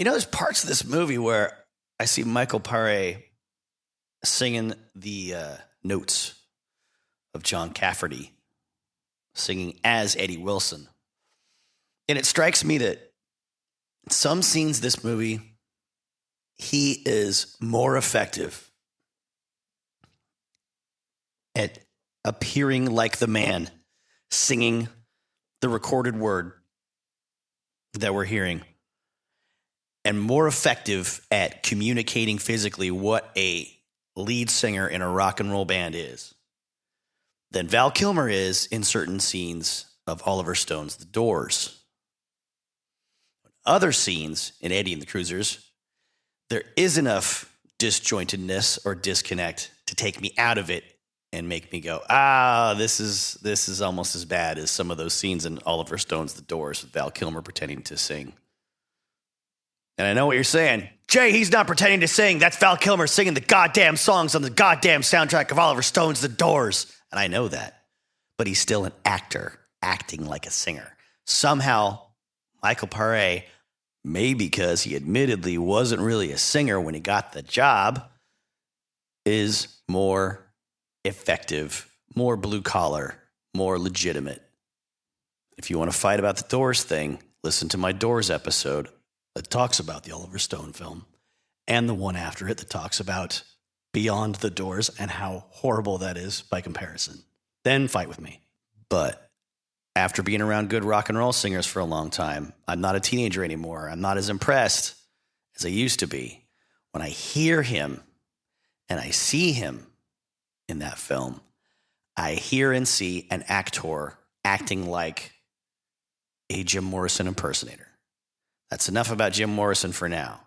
There's parts of this movie where I see Michael Pare singing the notes of John Cafferty, singing as Eddie Wilson. And it strikes me that some scenes in this movie, he is more effective at appearing like the man singing the recorded word that we're hearing, and more effective at communicating physically what a lead singer in a rock and roll band is than Val Kilmer is in certain scenes of Oliver Stone's The Doors. Other scenes in Eddie and the Cruisers, there is enough disjointedness or disconnect to take me out of it and make me go, this is almost as bad as some of those scenes in Oliver Stone's The Doors with Val Kilmer pretending to sing. And I know what you're saying. Jay, he's not pretending to sing. That's Val Kilmer singing the goddamn songs on the goddamn soundtrack of Oliver Stone's The Doors. And I know that. But he's still an actor acting like a singer. Somehow, Michael Pare, maybe because he admittedly wasn't really a singer when he got the job, is more effective, more blue collar, more legitimate. If you want to fight about the Doors thing, listen to my Doors episode that talks about the Oliver Stone film, and the one after it that talks about Beyond the Doors and how horrible that is by comparison. Then fight with me. But after being around good rock and roll singers for a long time, I'm not a teenager anymore. I'm not as impressed as I used to be. When I hear him and I see him in that film, I hear and see an actor acting like a Jim Morrison impersonator. That's enough about Jim Morrison for now.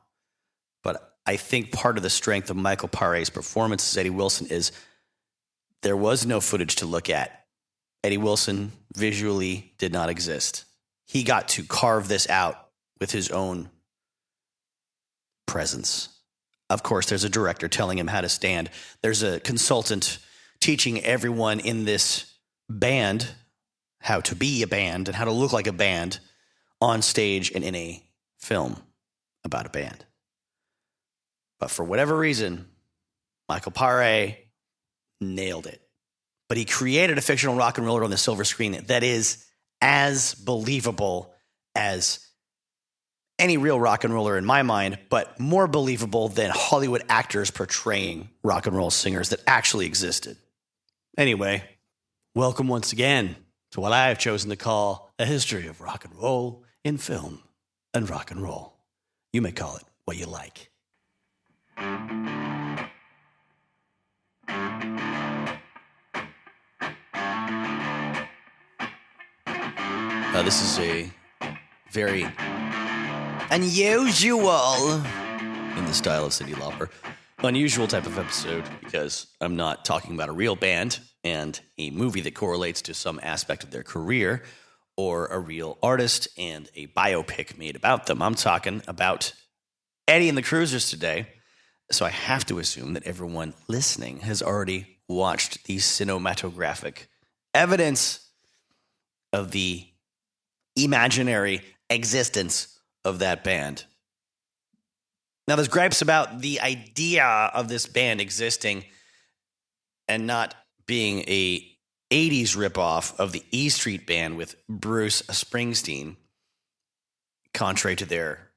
But I think part of the strength of Michael Pare's performance as Eddie Wilson is there was no footage to look at. Eddie Wilson visually did not exist. He got to carve this out with his own presence. Of course, there's a director telling him how to stand. There's a consultant teaching everyone in this band how to be a band and how to look like a band on stage and in a film about a band. But for whatever reason, Michael Pare nailed it. But he created a fictional rock and roller on the silver screen that is as believable as any real rock and roller in my mind, but more believable than Hollywood actors portraying rock and roll singers that actually existed. Anyway, welcome once again to what I have chosen to call a history of rock and roll in film and rock and roll. You may call it what you like. This is a very unusual, in the style of Cyndi Lauper, unusual type of episode because I'm not talking about a real band and a movie that correlates to some aspect of their career or a real artist and a biopic made about them. I'm talking about Eddie and the Cruisers today. So I have to assume that everyone listening has already watched the cinematographic evidence of the imaginary existence of that band. Now, there's gripes about the idea of this band existing and not being a 80s ripoff of the E Street Band with Bruce Springsteen, contrary to their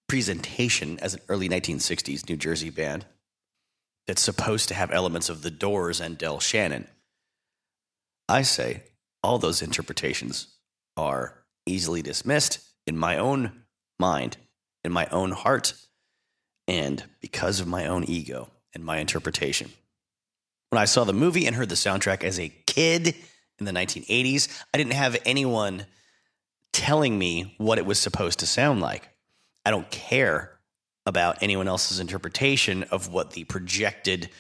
presentation as an early 1960s New Jersey band that's supposed to have elements of The Doors and Del Shannon. I say all those interpretations are easily dismissed in my own mind, in my own heart, and because of my own ego and my interpretation. When I saw the movie and heard the soundtrack as a kid in the 1980s, I didn't have anyone telling me what it was supposed to sound like. I don't care about anyone else's interpretation of what the projected,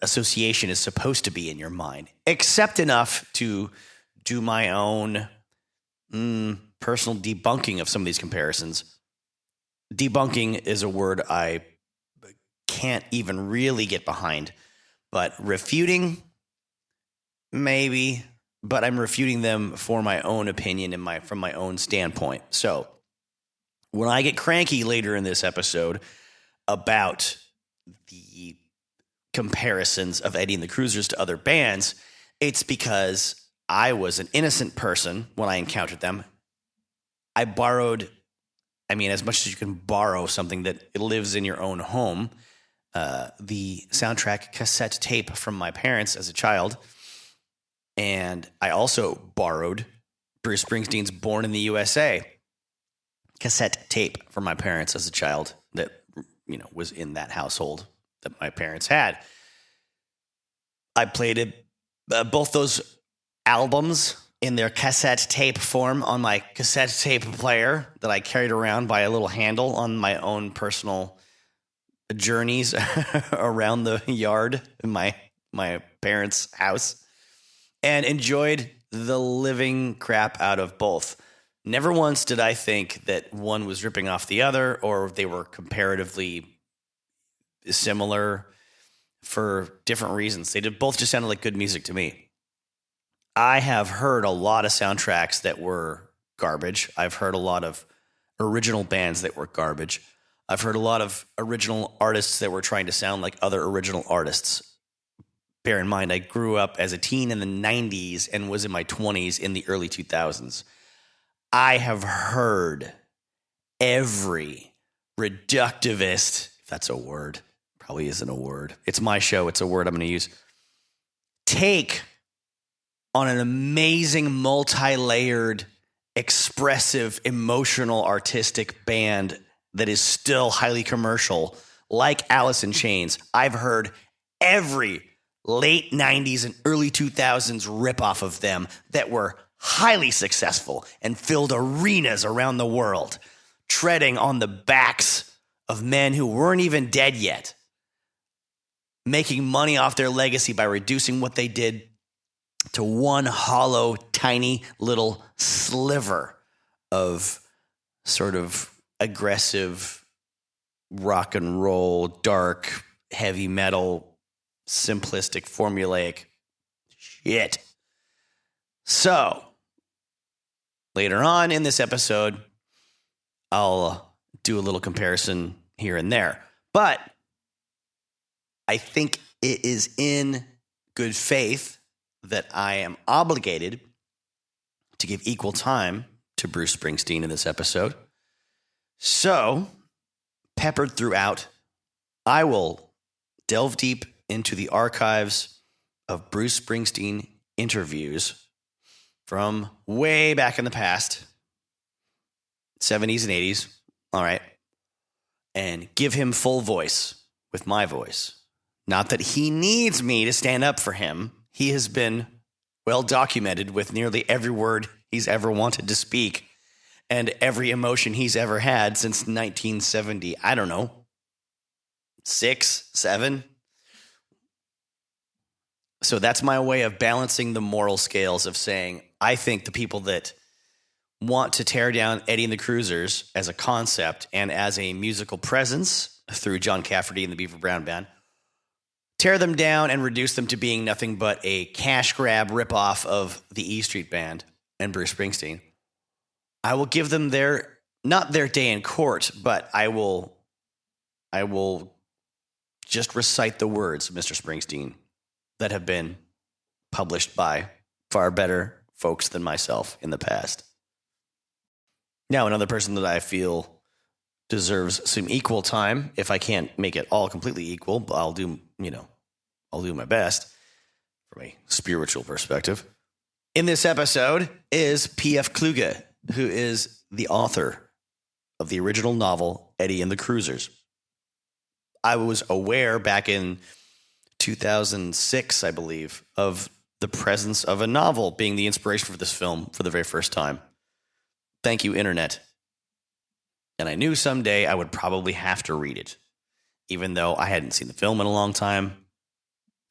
association is supposed to be in your mind, except enough to do my own personal debunking of some of these comparisons. Debunking is a word I can't even really get behind, but refuting, maybe, but I'm refuting them for my own opinion and from my own standpoint. So when I get cranky later in this episode about the comparisons of Eddie and the Cruisers to other bands, it's because I was an innocent person when I encountered them. I borrowed, as much as you can borrow something that lives in your own home, the soundtrack cassette tape from my parents as a child. And I also borrowed Bruce Springsteen's Born in the USA cassette tape from my parents as a child that, was in that household that my parents had. I played both those albums in their cassette tape form on my cassette tape player that I carried around by a little handle on my own personal journeys around the yard in my parents' house, and enjoyed the living crap out of both. Never once did I think that one was ripping off the other or they were comparatively similar for different reasons. They both just sounded like good music to me. I have heard a lot of soundtracks that were garbage. I've heard a lot of original bands that were garbage. I've heard a lot of original artists that were trying to sound like other original artists. Bear in mind, I grew up as a teen in the 90s and was in my 20s in the early 2000s. I have heard every reductivist, if that's a word, probably isn't a word. It's my show. It's a word I'm going to use. Take on an amazing, multi-layered, expressive, emotional, artistic band that is still highly commercial, like Alice in Chains. I've heard every late 90s and early 2000s ripoff of them that were highly successful and filled arenas around the world, treading on the backs of men who weren't even dead yet, making money off their legacy by reducing what they did to one hollow, tiny little sliver of sort of aggressive rock and roll, dark, heavy metal, simplistic, formulaic shit. So, later on in this episode, I'll do a little comparison here and there. But I think it is in good faith that I am obligated to give equal time to Bruce Springsteen in this episode. So, peppered throughout, I will delve deep into the archives of Bruce Springsteen interviews from way back in the past, 70s and 80s, all right, and give him full voice with my voice. Not that he needs me to stand up for him. He has been well documented with nearly every word he's ever wanted to speak and every emotion he's ever had since 1970. I don't know, 6, 7. So that's my way of balancing the moral scales of saying, I think the people that want to tear down Eddie and the Cruisers as a concept and as a musical presence through John Cafferty and the Beaver Brown Band, tear them down and reduce them to being nothing but a cash grab ripoff of the E Street Band and Bruce Springsteen. I will give them not their day in court, but I will just recite the words of Mr. Springsteen that have been published by far better folks than myself in the past. Now, another person that I feel deserves some equal time, if I can't make it all completely equal, but I'll do my best from a spiritual perspective. In this episode is P.F. Kluge, who is the author of the original novel, Eddie and the Cruisers. I was aware back in 2006, I believe, of the presence of a novel being the inspiration for this film for the very first time. Thank you, Internet. And I knew someday I would probably have to read it, even though I hadn't seen the film in a long time.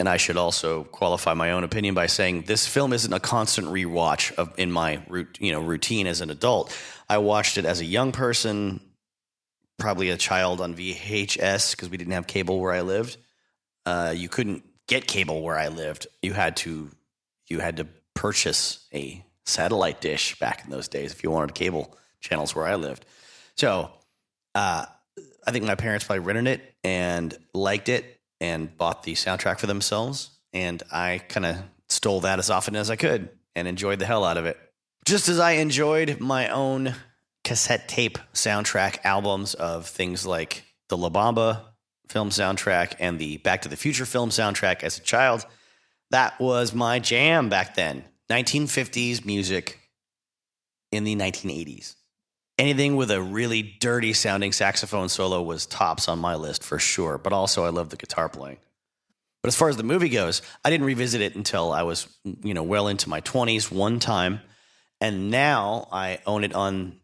And I should also qualify my own opinion by saying this film isn't a constant rewatch in my routine as an adult. I watched it as a young person, probably a child on VHS because we didn't have cable where I lived. You couldn't get cable where I lived. You had to purchase a satellite dish back in those days if you wanted cable channels where I lived. So I think my parents probably rented it and liked it and bought the soundtrack for themselves. And I kind of stole that as often as I could and enjoyed the hell out of it. Just as I enjoyed my own cassette tape soundtrack albums of things like the La Bamba film soundtrack and the Back to the Future film soundtrack as a child, that was my jam back then. 1950s music in the 1980s. Anything with a really dirty sounding saxophone solo was tops on my list for sure, but also I love the guitar playing. But as far as the movie goes, I didn't revisit it until I was, well into my 20s one time. And now I own it on,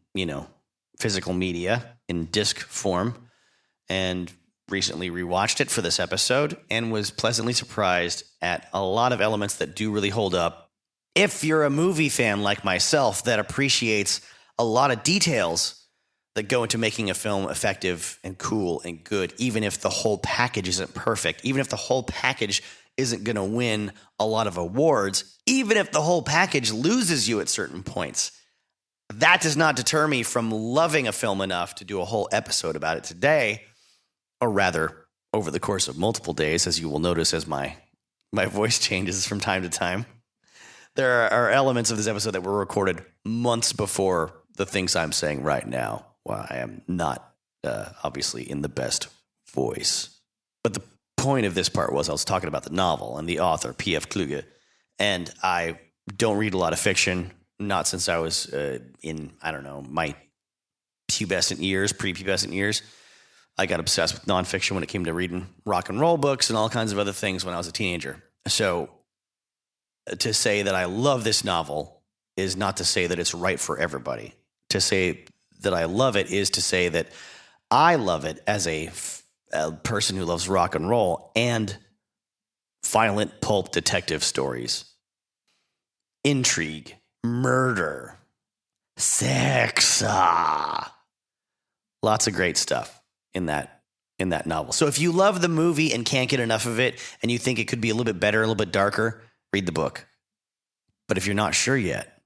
physical media in disc form, and recently rewatched it for this episode and was pleasantly surprised at a lot of elements that do really hold up. If you're a movie fan like myself that appreciates a lot of details that go into making a film effective and cool and good, even if the whole package isn't perfect, even if the whole package isn't going to win a lot of awards, even if the whole package loses you at certain points. That does not deter me from loving a film enough to do a whole episode about it today, or rather, over the course of multiple days, as you will notice as my voice changes from time to time. There are elements of this episode that were recorded months before the things I'm saying right now. Well, I am not obviously in the best voice. But the point of this part was I was talking about the novel and the author, P.F. Kluge. And I don't read a lot of fiction, not since I was in, my pre-pubescent years. I got obsessed with nonfiction when it came to reading rock and roll books and all kinds of other things when I was a teenager. So to say that I love this novel is not to say that it's right for everybody. To say that I love it is to say that I love it as a person who loves rock and roll and violent pulp detective stories. Intrigue, murder, sex, lots of great stuff in that novel. So if you love the movie and can't get enough of it and you think it could be a little bit better, a little bit darker, read the book. But if you're not sure yet,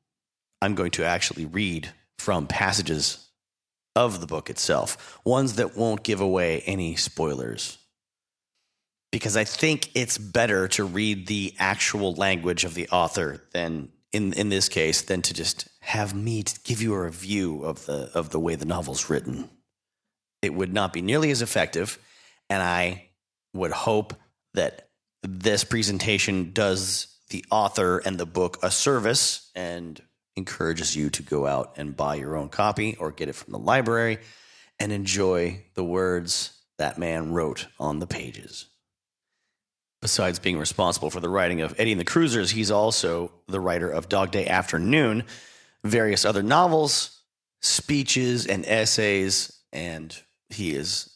I'm going to actually read from passages of the book itself, ones that won't give away any spoilers. Because I think it's better to read the actual language of the author than, in this case, than to just have me give you a review of the way the novel's written. It would not be nearly as effective, and I would hope that this presentation does the author and the book a service and encourages you to go out and buy your own copy or get it from the library and enjoy the words that man wrote on the pages. Besides being responsible for the writing of Eddie and the Cruisers, he's also the writer of Dog Day Afternoon, various other novels, speeches, and essays, and he is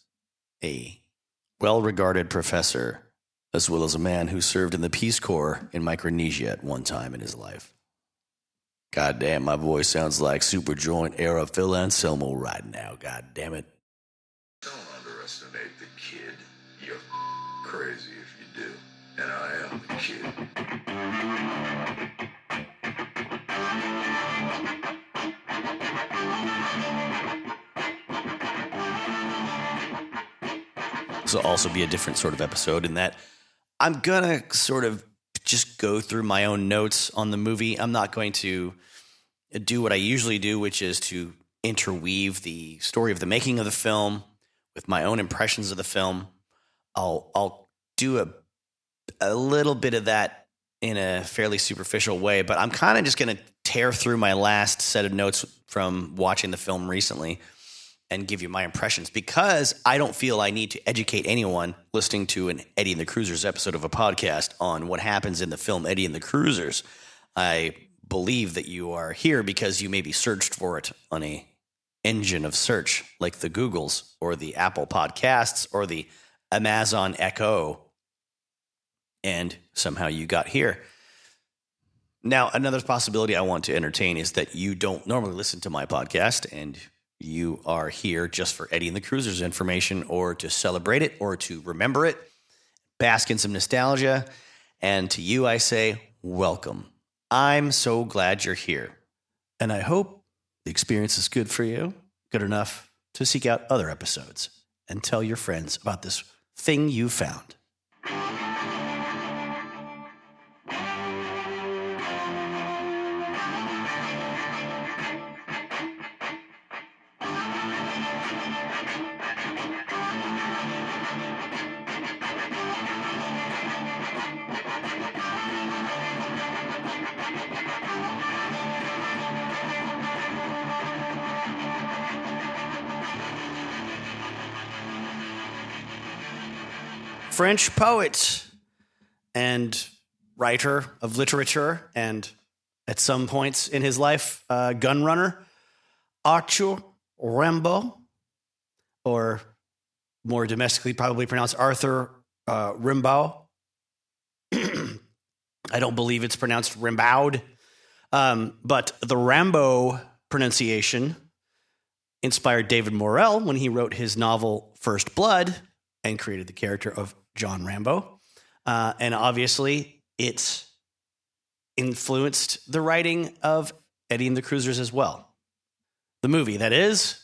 a well-regarded professor as well as a man who served in the Peace Corps in Micronesia at one time in his life. God damn, my voice sounds like Superjoint era Phil Anselmo right now. God damn it. Don't underestimate the kid. You're crazy if you do. And I am the kid. This will also be a different sort of episode in that I'm going to sort of just go through my own notes on the movie. I'm not going to do what I usually do, which is to interweave the story of the making of the film with my own impressions of the film. I'll do a little bit of that in a fairly superficial way, but I'm kind of just going to tear through my last set of notes from watching the film recently and give you my impressions, because I don't feel I need to educate anyone listening to an Eddie and the Cruisers episode of a podcast on what happens in the film Eddie and the Cruisers. I believe that you are here because you maybe searched for it on a engine of search like the Googles or the Apple Podcasts or the Amazon Echo, and somehow you got here. Now, another possibility I want to entertain is that you don't normally listen to my podcast and you are here just for Eddie and the Cruisers information, or to celebrate it, or to remember it, bask in some nostalgia. And to you, I say, welcome. I'm so glad you're here. And I hope the experience is good for you. Good enough to seek out other episodes and tell your friends about this thing you found. French poet and writer of literature, and at some points in his life, gun runner, Arthur Rimbaud, or more domestically probably pronounced Arthur Rimbaud. I don't believe it's pronounced Rimbaud, but the Rimbaud pronunciation inspired David Morrell when he wrote his novel First Blood and created the character of John Rambo. And obviously, it's influenced the writing of Eddie and the Cruisers as well. The movie, that is,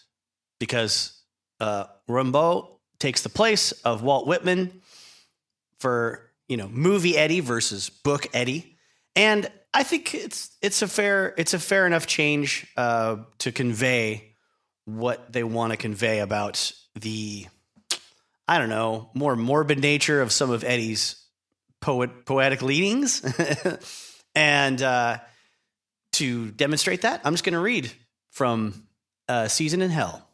because Rimbaud takes the place of Walt Whitman for, movie Eddie versus book Eddie. And I think it's a fair enough change to convey what they want to convey about the, more morbid nature of some of Eddie's poetic leanings. And to demonstrate that, I'm just going to read from Season in Hell.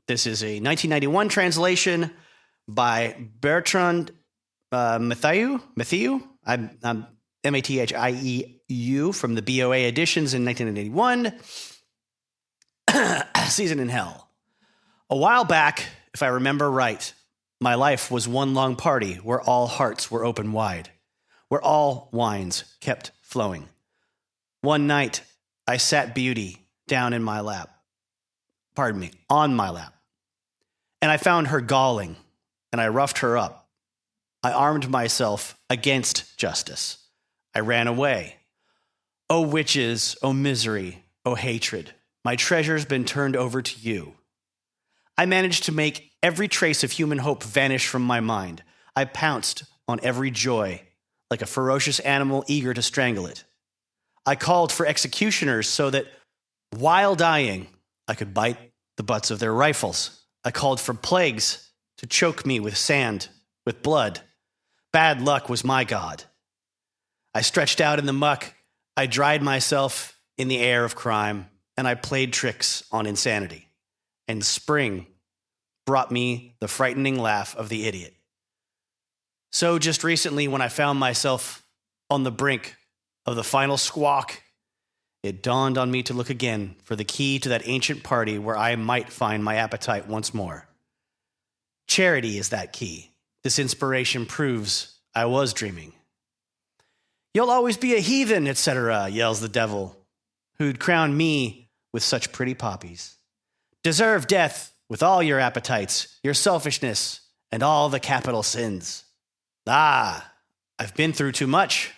This is a 1991 translation by Bertrand Mathieu. I'm Mathieu from the BOA editions in 1981. Season in Hell. A while back, if I remember right, my life was one long party where all hearts were open wide, where all wines kept flowing. One night, I sat Beauty down in my lap. On my lap. And I found her galling, and I roughed her up. I armed myself against justice. I ran away. Oh, witches, oh, misery, oh, hatred, my treasure's been turned over to you. I managed to make every trace of human hope vanish from my mind. I pounced on every joy, like a ferocious animal eager to strangle it. I called for executioners so that, while dying, I could bite the butts of their rifles. I called for plagues to choke me with sand, with blood. Bad luck was my god. I stretched out in the muck. I dried myself in the air of crime, and I played tricks on insanity. And spring brought me the frightening laugh of the idiot. So just recently, when I found myself on the brink of the final squawk, it dawned on me to look again for the key to that ancient party where I might find my appetite once more. Charity is that key. This inspiration proves I was dreaming. You'll always be a heathen, etc., yells the devil, who'd crown me with such pretty poppies. Deserve death with all your appetites, your selfishness, and all the capital sins. Ah, I've been through too much.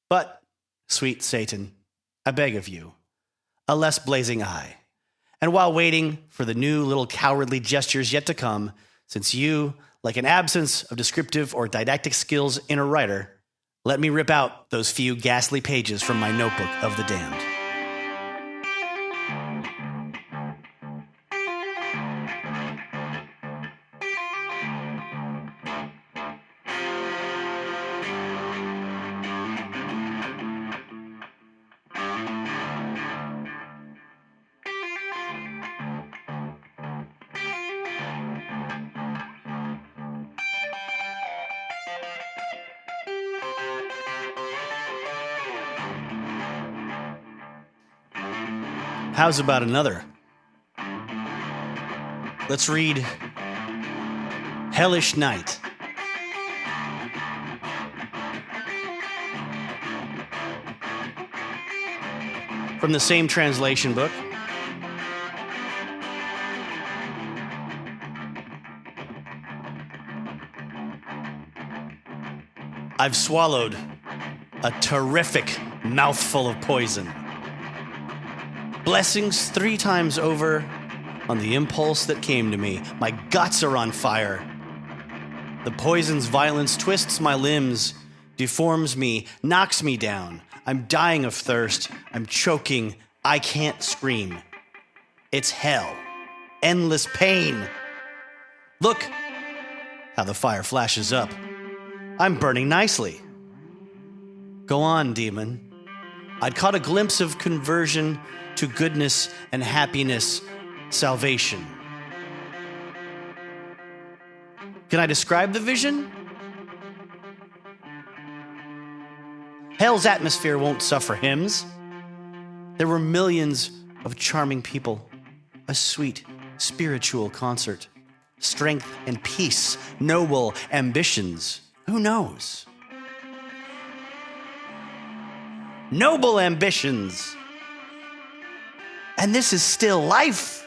But, sweet Satan, I beg of you, a less blazing eye. And while waiting for the new little cowardly gestures yet to come, since you, like an absence of descriptive or didactic skills in a writer, let me rip out those few ghastly pages from my notebook of the damned. How's about another? Let's read Hellish Night. From the same translation book. I've swallowed a terrific mouthful of poison. Blessings 3 times over, on the impulse that came to me. My guts are on fire. The poison's violence twists my limbs, deforms me, knocks me down. I'm dying of thirst. I'm choking. I can't scream. It's hell. Endless pain. Look how the fire flashes up. I'm burning nicely. Go on, demon. I'd caught a glimpse of conversion to goodness and happiness, salvation. Can I describe the vision? Hell's atmosphere won't suffer hymns. There were millions of charming people, a sweet, spiritual concert, strength and peace, noble ambitions. Who knows? Noble ambitions. And this is still life.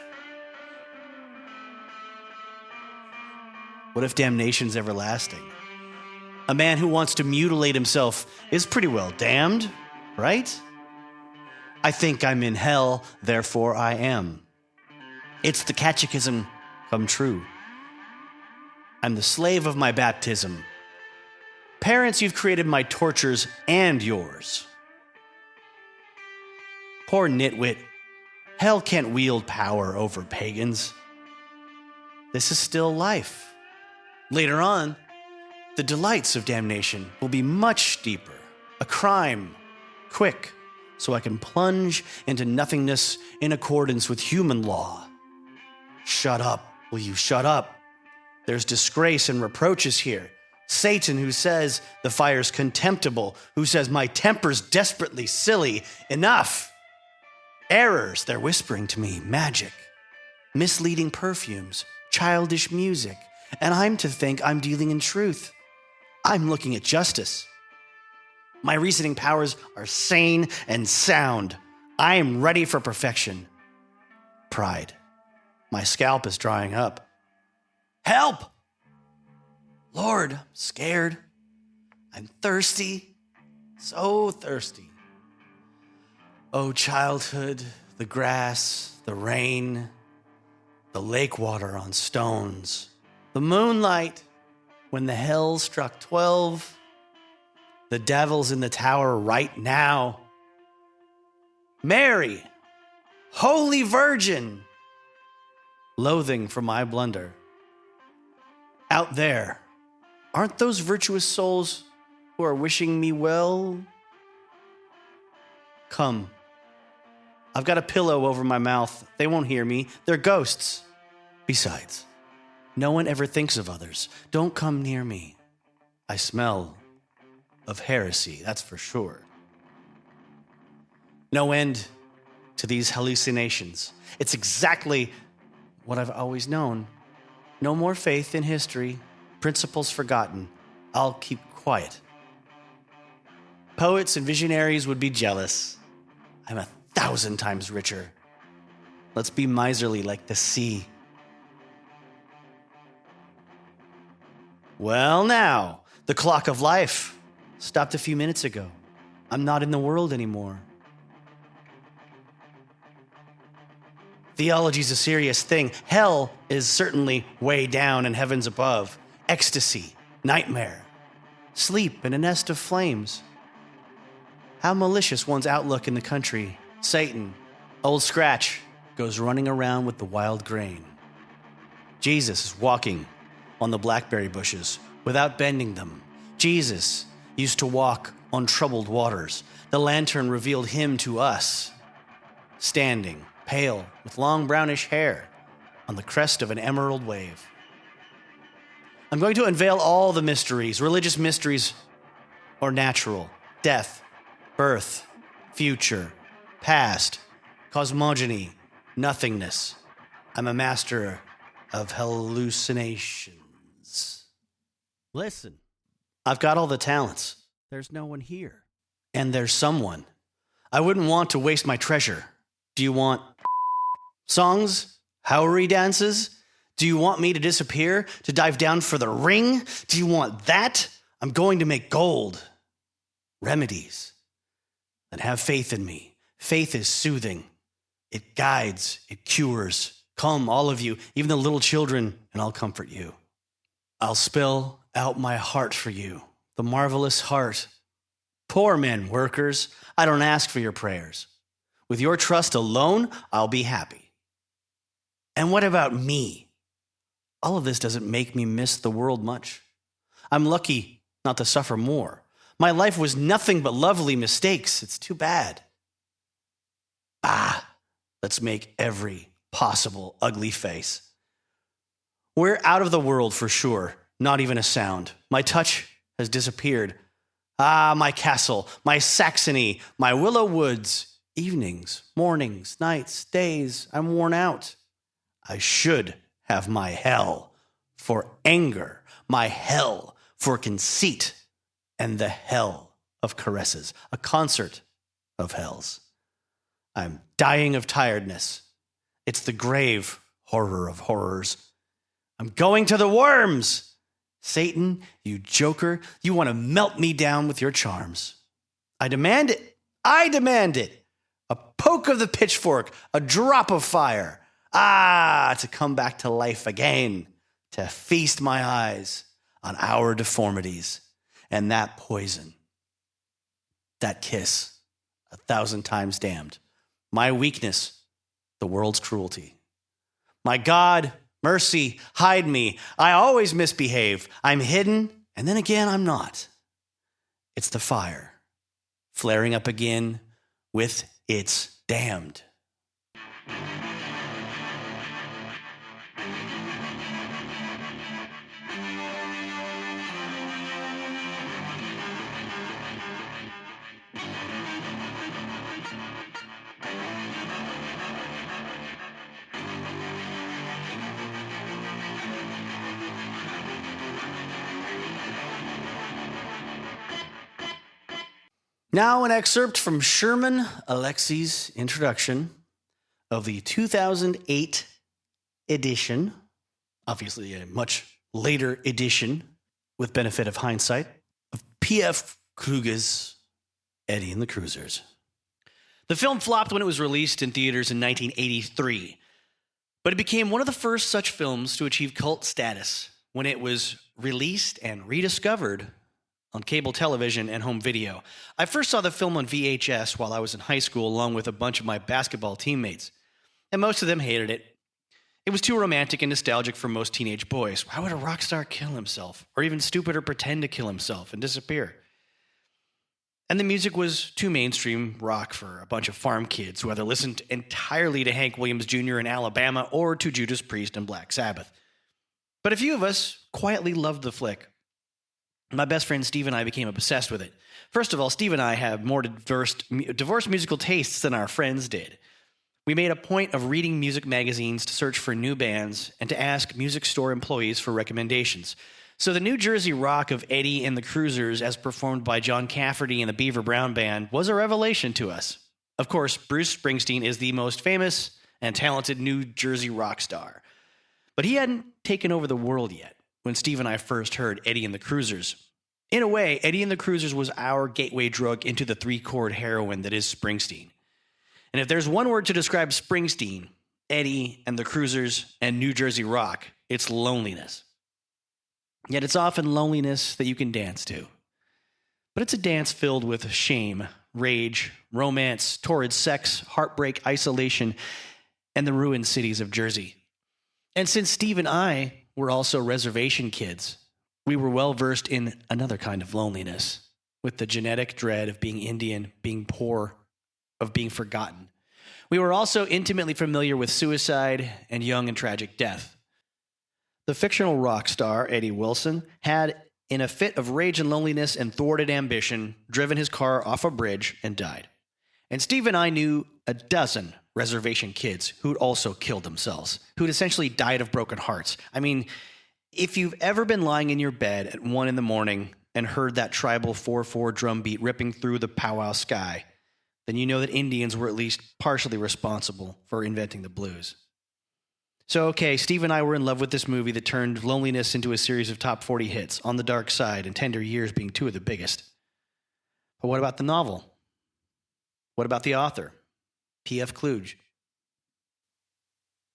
What if damnation's everlasting? A man who wants to mutilate himself is pretty well damned, right? I think I'm in hell, therefore I am. It's the catechism come true. I'm the slave of my baptism. Parents, you've created my tortures and yours. Poor nitwit. Hell can't wield power over pagans. This is still life. Later on, the delights of damnation will be much deeper. A crime, quick, so I can plunge into nothingness in accordance with human law. Shut up, will you shut up? There's disgrace and reproaches here. Satan, who says the fire's contemptible, who says my temper's desperately silly. Enough. Errors, they're whispering to me, magic, misleading perfumes, childish music, and I'm to think I'm dealing in truth. I'm looking at justice. My reasoning powers are sane and sound. I am ready for perfection. Pride. My scalp is drying up. Help! Lord, I'm scared. I'm thirsty. So thirsty. Oh, childhood, the grass, the rain, the lake water on stones, the moonlight when the hell struck 12, the devil's in the tower right now. Mary, Holy Virgin, loathing for my blunder. Out there, aren't those virtuous souls who are wishing me well? Come. I've got a pillow over my mouth. They won't hear me. They're ghosts. Besides, no one ever thinks of others. Don't come near me. I smell of heresy, that's for sure. No end to these hallucinations. It's exactly what I've always known. No more faith in history, principles forgotten. I'll keep quiet. Poets and visionaries would be jealous. I'm 1,000 times richer. Let's be miserly like the sea. Well, now, the clock of life stopped a few minutes ago. I'm not in the world anymore. Theology's a serious thing. Hell is certainly way down and heaven's above. Ecstasy, nightmare, sleep in a nest of flames. How malicious one's outlook in the country. Satan, Old Scratch, goes running around with the wild grain. Jesus is walking on the blackberry bushes without bending them. Jesus used to walk on troubled waters. The lantern revealed him to us, standing, pale, with long brownish hair, on the crest of an emerald wave. I'm going to unveil all the mysteries, religious mysteries or natural, death, birth, future, past, cosmogony, nothingness. I'm a master of hallucinations. Listen, I've got all the talents. There's no one here. And there's someone. I wouldn't want to waste my treasure. Do you want songs? Howery dances? Do you want me to disappear? To dive down for the ring? Do you want that? I'm going to make gold. Remedies. Then have faith in me. Faith is soothing. It guides. It cures. Come, all of you, even the little children, and I'll comfort you. I'll spill out my heart for you, the marvelous heart. Poor men, workers, I don't ask for your prayers. With your trust alone, I'll be happy. And what about me? All of this doesn't make me miss the world much. I'm lucky not to suffer more. My life was nothing but lovely mistakes. It's too bad. Let's make every possible ugly face. We're out of the world for sure, not even a sound. My touch has disappeared. My castle, my Saxony, my willow woods, evenings, mornings, nights, days, I'm worn out. I should have my hell for anger, my hell for conceit, and the hell of caresses, a concert of hells. I'm dying of tiredness. It's the grave horror of horrors. I'm going to the worms. Satan, you joker, you want to melt me down with your charms. I demand it. I demand it. A poke of the pitchfork, a drop of fire. To come back to life again, to feast my eyes on our deformities and that poison, that kiss, 1,000 times damned. My weakness, the world's cruelty. My God, mercy, hide me. I always misbehave. I'm hidden, and then again, I'm not. It's the fire, flaring up again with its damned. Now an excerpt from Sherman Alexie's introduction of the 2008 edition, obviously a much later edition with benefit of hindsight, of P.F. Kluge's Eddie and the Cruisers. The film flopped when it was released in theaters in 1983, but it became one of the first such films to achieve cult status when it was released and rediscovered on cable television and home video. I first saw the film on VHS while I was in high school along with a bunch of my basketball teammates, and most of them hated it. It was too romantic and nostalgic for most teenage boys. Why would a rock star kill himself, or even stupider pretend to kill himself and disappear? And the music was too mainstream rock for a bunch of farm kids who either listened entirely to Hank Williams Jr. in Alabama or to Judas Priest and Black Sabbath. But a few of us quietly loved the flick. My best friend Steve and I became obsessed with it. First of all, Steve and I have more diverse musical tastes than our friends did. We made a point of reading music magazines to search for new bands and to ask music store employees for recommendations. So the New Jersey rock of Eddie and the Cruisers, as performed by John Cafferty and the Beaver Brown Band, was a revelation to us. Of course, Bruce Springsteen is the most famous and talented New Jersey rock star. But he hadn't taken over the world yet when Steve and I first heard Eddie and the Cruisers. In a way, Eddie and the Cruisers was our gateway drug into the three-chord heroin that is Springsteen. And if there's one word to describe Springsteen, Eddie and the Cruisers, and New Jersey rock, it's loneliness. Yet it's often loneliness that you can dance to. But it's a dance filled with shame, rage, romance, torrid sex, heartbreak, isolation, and the ruined cities of Jersey. And since Steve and I were also reservation kids, we were well versed in another kind of loneliness, with the genetic dread of being Indian, being poor, of being forgotten. We were also intimately familiar with suicide and young and tragic death. The fictional rock star, Eddie Wilson, had, in a fit of rage and loneliness and thwarted ambition, driven his car off a bridge and died. And Steve and I knew a dozen reservation kids who'd also killed themselves, who'd essentially died of broken hearts. I mean, if you've ever been lying in your bed at 1 a.m. and heard that tribal 4/4 drum beat ripping through the powwow sky, then you know that Indians were at least partially responsible for inventing the blues. So, okay, Steve and I were in love with this movie that turned loneliness into a series of top 40 hits, On the Dark Side and Tender Years being two of the biggest. But what about the novel? What about the author, P.F. Kluge?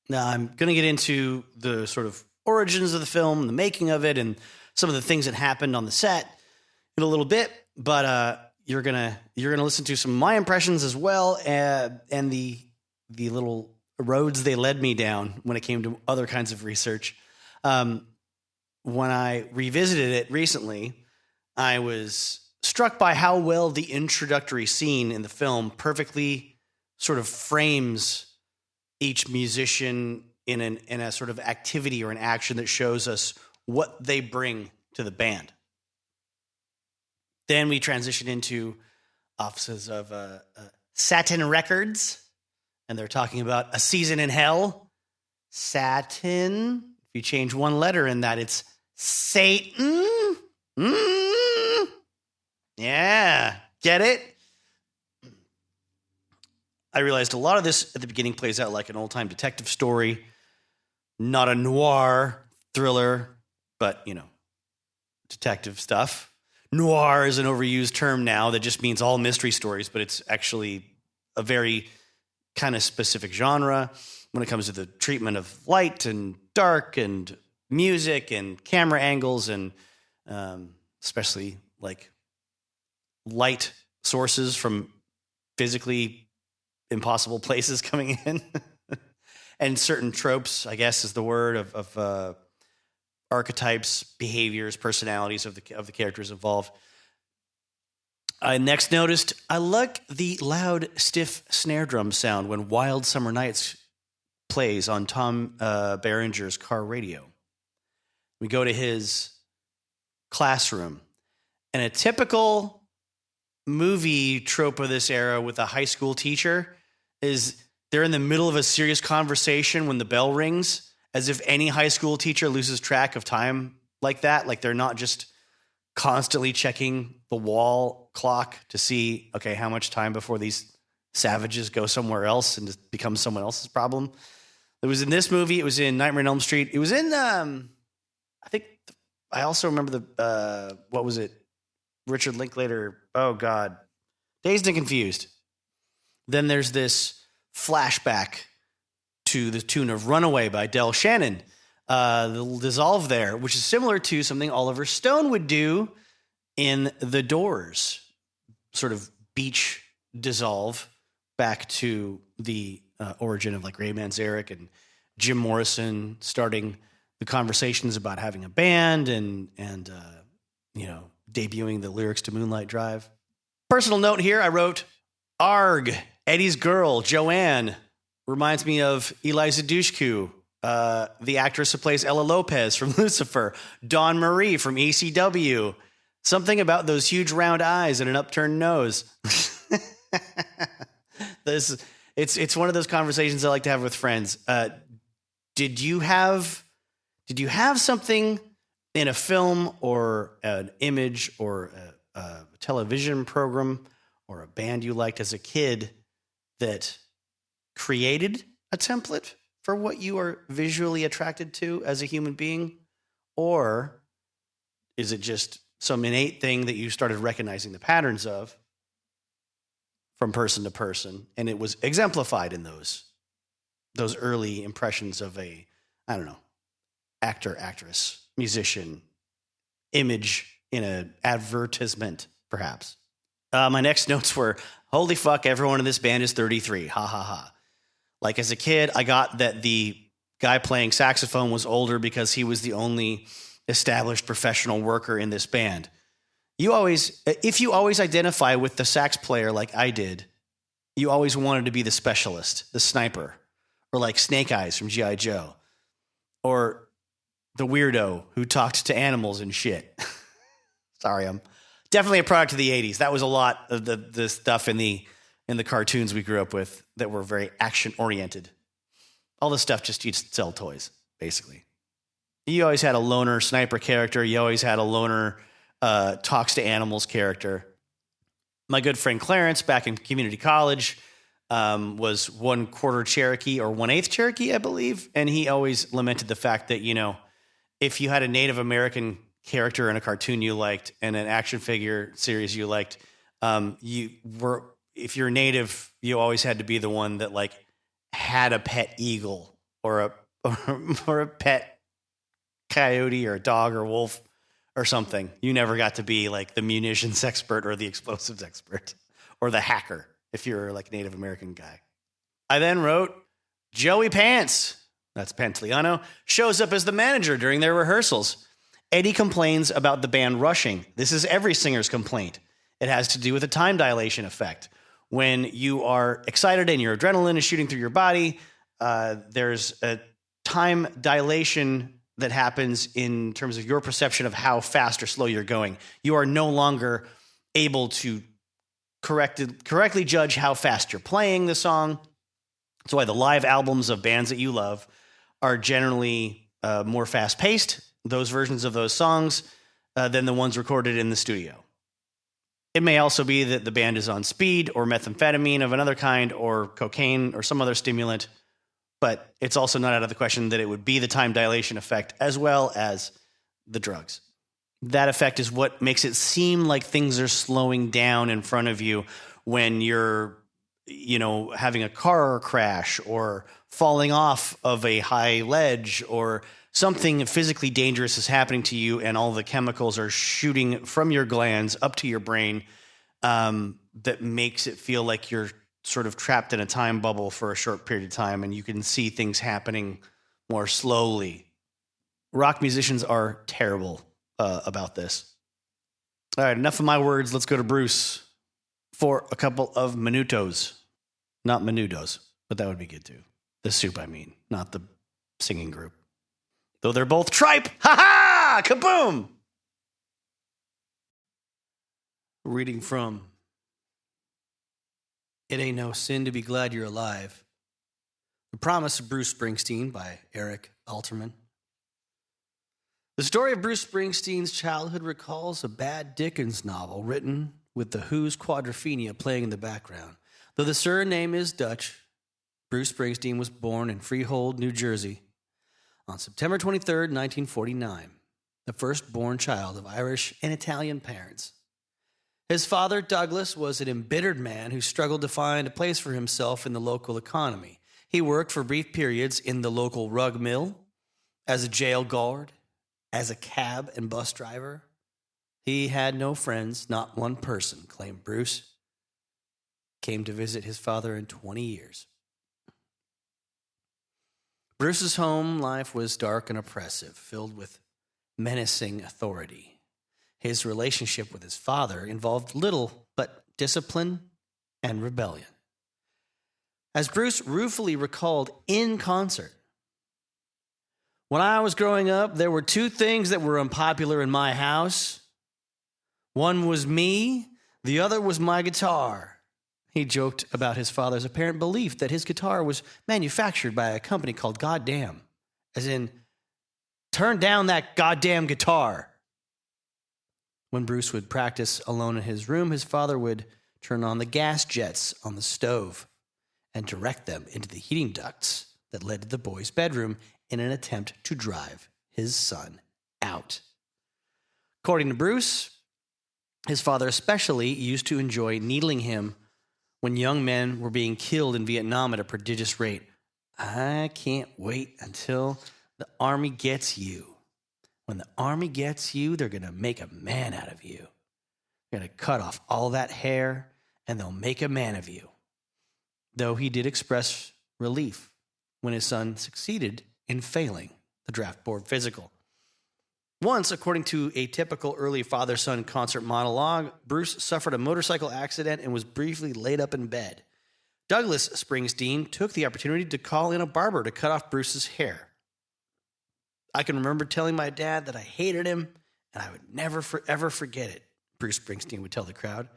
Now, I'm going to get into the sort of origins of the film, the making of it, and some of the things that happened on the set in a little bit. But you're gonna listen to some of my impressions as well, and the little roads they led me down when it came to other kinds of research. When I revisited it recently, I was struck by how well the introductory scene in the film perfectly sort of frames each musician in a sort of activity or an action that shows us what they bring to the band. Then we transition into offices of Satin Records, and they're talking about A Season in Hell. Satin. If you change one letter in that, it's Satan. Yeah, get it? I realized a lot of this at the beginning plays out like an old-time detective story, not a noir thriller, but, detective stuff. Noir is an overused term now that just means all mystery stories, but it's actually a very kind of specific genre when it comes to the treatment of light and dark and music and camera angles and especially like light sources from physically impossible places coming in and certain tropes, I guess is the word, of archetypes, behaviors, personalities of the characters involved. I next noticed I like the loud, stiff snare drum sound when Wild Summer Nights plays on Tom Berenger's car radio. We go to his classroom, and a typical movie trope of this era with a high school teacher is they're in the middle of a serious conversation when the bell rings, as if any high school teacher loses track of time like that. Like they're not just constantly checking the wall clock to see, okay, how much time before these savages go somewhere else and it becomes someone else's problem. It was in this movie. It was in Nightmare on Elm Street. It was in, I think, I also remember what was it? Richard Linklater. Oh, God. Dazed and Confused. Then there's this flashback to the tune of Runaway by Del Shannon. The dissolve there, which is similar to something Oliver Stone would do in The Doors. Sort of beach dissolve back to the origin of like Ray Manzarek and Jim Morrison starting the conversations about having a band and debuting the lyrics to Moonlight Drive. Personal note here, I wrote, Arg, Eddie's girl, Joanne, reminds me of Eliza Dushku, the actress who plays Ella Lopez from Lucifer, Dawn Marie from ECW. Something about those huge round eyes and an upturned nose. It's one of those conversations I like to have with friends. Did you have something in a film or an image or a television program or a band you liked as a kid that created a template for what you are visually attracted to as a human being? Or is it just some innate thing that you started recognizing the patterns of from person to person, and it was exemplified in those early impressions of a, I don't know, actor, actress, musician, image in an advertisement, perhaps? My next notes were, holy fuck, everyone in this band is 33. Ha, ha, ha. Like as a kid, I got that the guy playing saxophone was older because he was the only established professional worker in this band. If you always identify with the sax player like I did, you always wanted to be the specialist, the sniper, or like Snake Eyes from G.I. Joe, or the weirdo who talked to animals and shit. Sorry, I'm definitely a product of the 80s. That was a lot of the stuff in the cartoons we grew up with that were very action-oriented. All this stuff just used to sell toys, basically. You always had a loner sniper character. You always had a loner talks to animals character. My good friend Clarence back in community college was 1/4 Cherokee or 1/8 Cherokee, I believe. And he always lamented the fact that, if you had a Native American character in a cartoon you liked and an action figure series you liked, if you're Native, you always had to be the one that like had a pet eagle or a or a pet coyote or a dog or wolf or something. You never got to be like the munitions expert or the explosives expert or the hacker if you're like a Native American guy. I then wrote Joey Pants, that's Pantoliano, shows up as the manager during their rehearsals. Eddie complains about the band rushing. This is every singer's complaint. It has to do with a time dilation effect. When you are excited and your adrenaline is shooting through your body, there's a time dilation that happens in terms of your perception of how fast or slow you're going. You are no longer able to correctly judge how fast you're playing the song. That's why the live albums of bands that you love are generally more fast-paced, those versions of those songs, than the ones recorded in the studio. It may also be that the band is on speed or methamphetamine of another kind or cocaine or some other stimulant, but it's also not out of the question that it would be the time dilation effect as well as the drugs. That effect is what makes it seem like things are slowing down in front of you when you're, having a car crash or falling off of a high ledge or something physically dangerous is happening to you and all the chemicals are shooting from your glands up to your brain, that makes it feel like you're sort of trapped in a time bubble for a short period of time and you can see things happening more slowly. Rock musicians are terrible about this. All right, enough of my words. Let's go to Bruce for a couple of minutos. Not menudos, but that would be good too. The soup, I mean, not the singing group. Though they're both tripe. Ha-ha! Kaboom! Reading from It Ain't No Sin to Be Glad You're Alive. The Promise of Bruce Springsteen by Eric Alterman. The story of Bruce Springsteen's childhood recalls a Bad Dickens novel written with the Who's Quadrophenia playing in the background. Though the surname is Dutch, Bruce Springsteen was born in Freehold, New Jersey on September 23rd, 1949, the firstborn child of Irish and Italian parents. His father, Douglas, was an embittered man who struggled to find a place for himself in the local economy. He worked for brief periods in the local rug mill, as a jail guard, as a cab and bus driver. He had no friends, not one person, claimed Bruce. Came to visit his father in 20 years. Bruce's home life was dark and oppressive, filled with menacing authority. His relationship with his father involved little but discipline and rebellion. As Bruce ruefully recalled in concert, when I was growing up, there were two things that were unpopular in my house. One was me, the other was my guitar. He joked about his father's apparent belief that his guitar was manufactured by a company called Goddamn, as in, turn down that goddamn guitar. When Bruce would practice alone in his room, his father would turn on the gas jets on the stove and direct them into the heating ducts that led to the boy's bedroom in an attempt to drive his son out. According to Bruce, his father especially used to enjoy needling him when young men were being killed in Vietnam at a prodigious rate. I can't wait until the army gets you. When the army gets you, they're going to make a man out of you. They're going to cut off all that hair, and they'll make a man of you. Though he did express relief when his son succeeded in failing the draft board physical. Once, according to a typical early father-son concert monologue, Bruce suffered a motorcycle accident and was briefly laid up in bed. Douglas Springsteen took the opportunity to call in a barber to cut off Bruce's hair. I can remember telling my dad that I hated him and I would never ever forget it, Bruce Springsteen would tell the crowd.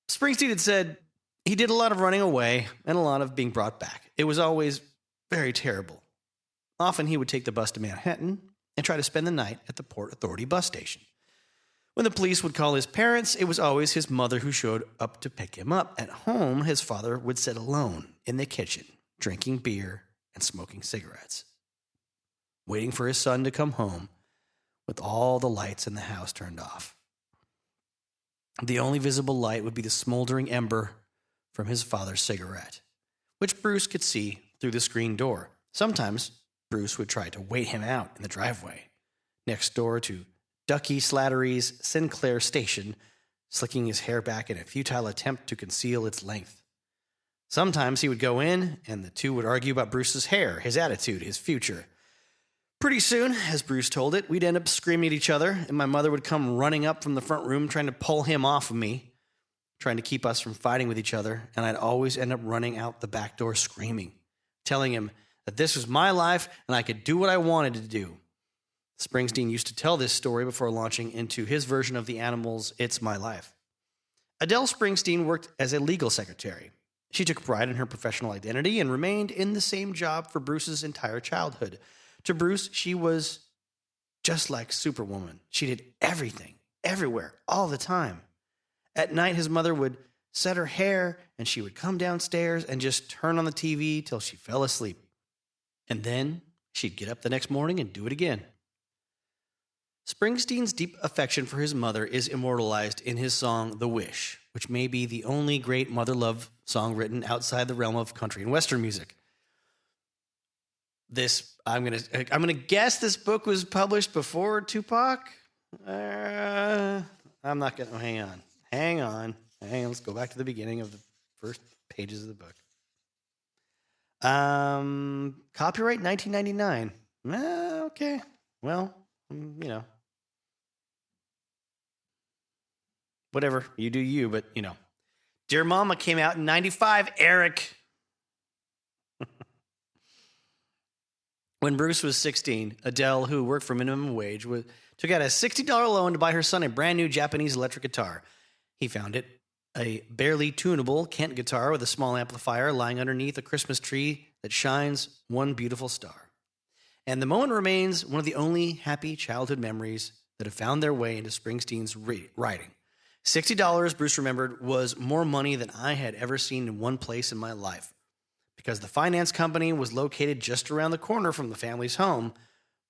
Springsteen had said he did a lot of running away and a lot of being brought back. It was always very terrible. Often he would take the bus to Manhattan and try to spend the night at the Port Authority bus station. When the police would call his parents, it was always his mother who showed up to pick him up. At home, his father would sit alone in the kitchen, drinking beer and smoking cigarettes, waiting for his son to come home with all the lights in the house turned off. The only visible light would be the smoldering ember from his father's cigarette, which Bruce could see through the screen door. Sometimes Bruce would try to wait him out in the driveway, next door to Ducky Slattery's Sinclair station, slicking his hair back in a futile attempt to conceal its length. Sometimes he would go in, and the two would argue about Bruce's hair, his attitude, his future. Pretty soon, as Bruce told it, we'd end up screaming at each other, and my mother would come running up from the front room trying to pull him off of me, trying to keep us from fighting with each other, and I'd always end up running out the back door screaming, telling him that this was my life and I could do what I wanted to do. Springsteen used to tell this story before launching into his version of the Animals' It's My Life. Adele Springsteen worked as a legal secretary. She took pride in her professional identity and remained in the same job for Bruce's entire childhood. To Bruce, she was just like Superwoman. She did everything, everywhere, all the time. At night, his mother would set her hair, and she would come downstairs and just turn on the TV till she fell asleep. And then she'd get up the next morning and do it again. Springsteen's deep affection for his mother is immortalized in his song The Wish, which may be the only great mother love song written outside the realm of country and western music. I'm gonna guess this book was published before Tupac. I'm not gonna. Hang on. Let's go back to the beginning of the first pages of the book. Copyright 1999. Okay. Well, whatever, you do you, but Dear Mama came out in 95, Eric. When Bruce was 16, Adele, who worked for minimum wage, took out a $60 loan to buy her son a brand new Japanese electric guitar. He found it, a barely tunable Kent guitar with a small amplifier lying underneath a Christmas tree that shines one beautiful star. And the moment remains one of the only happy childhood memories that have found their way into Springsteen's writing. $60, Bruce remembered, was more money than I had ever seen in one place in my life. Because the finance company was located just around the corner from the family's home,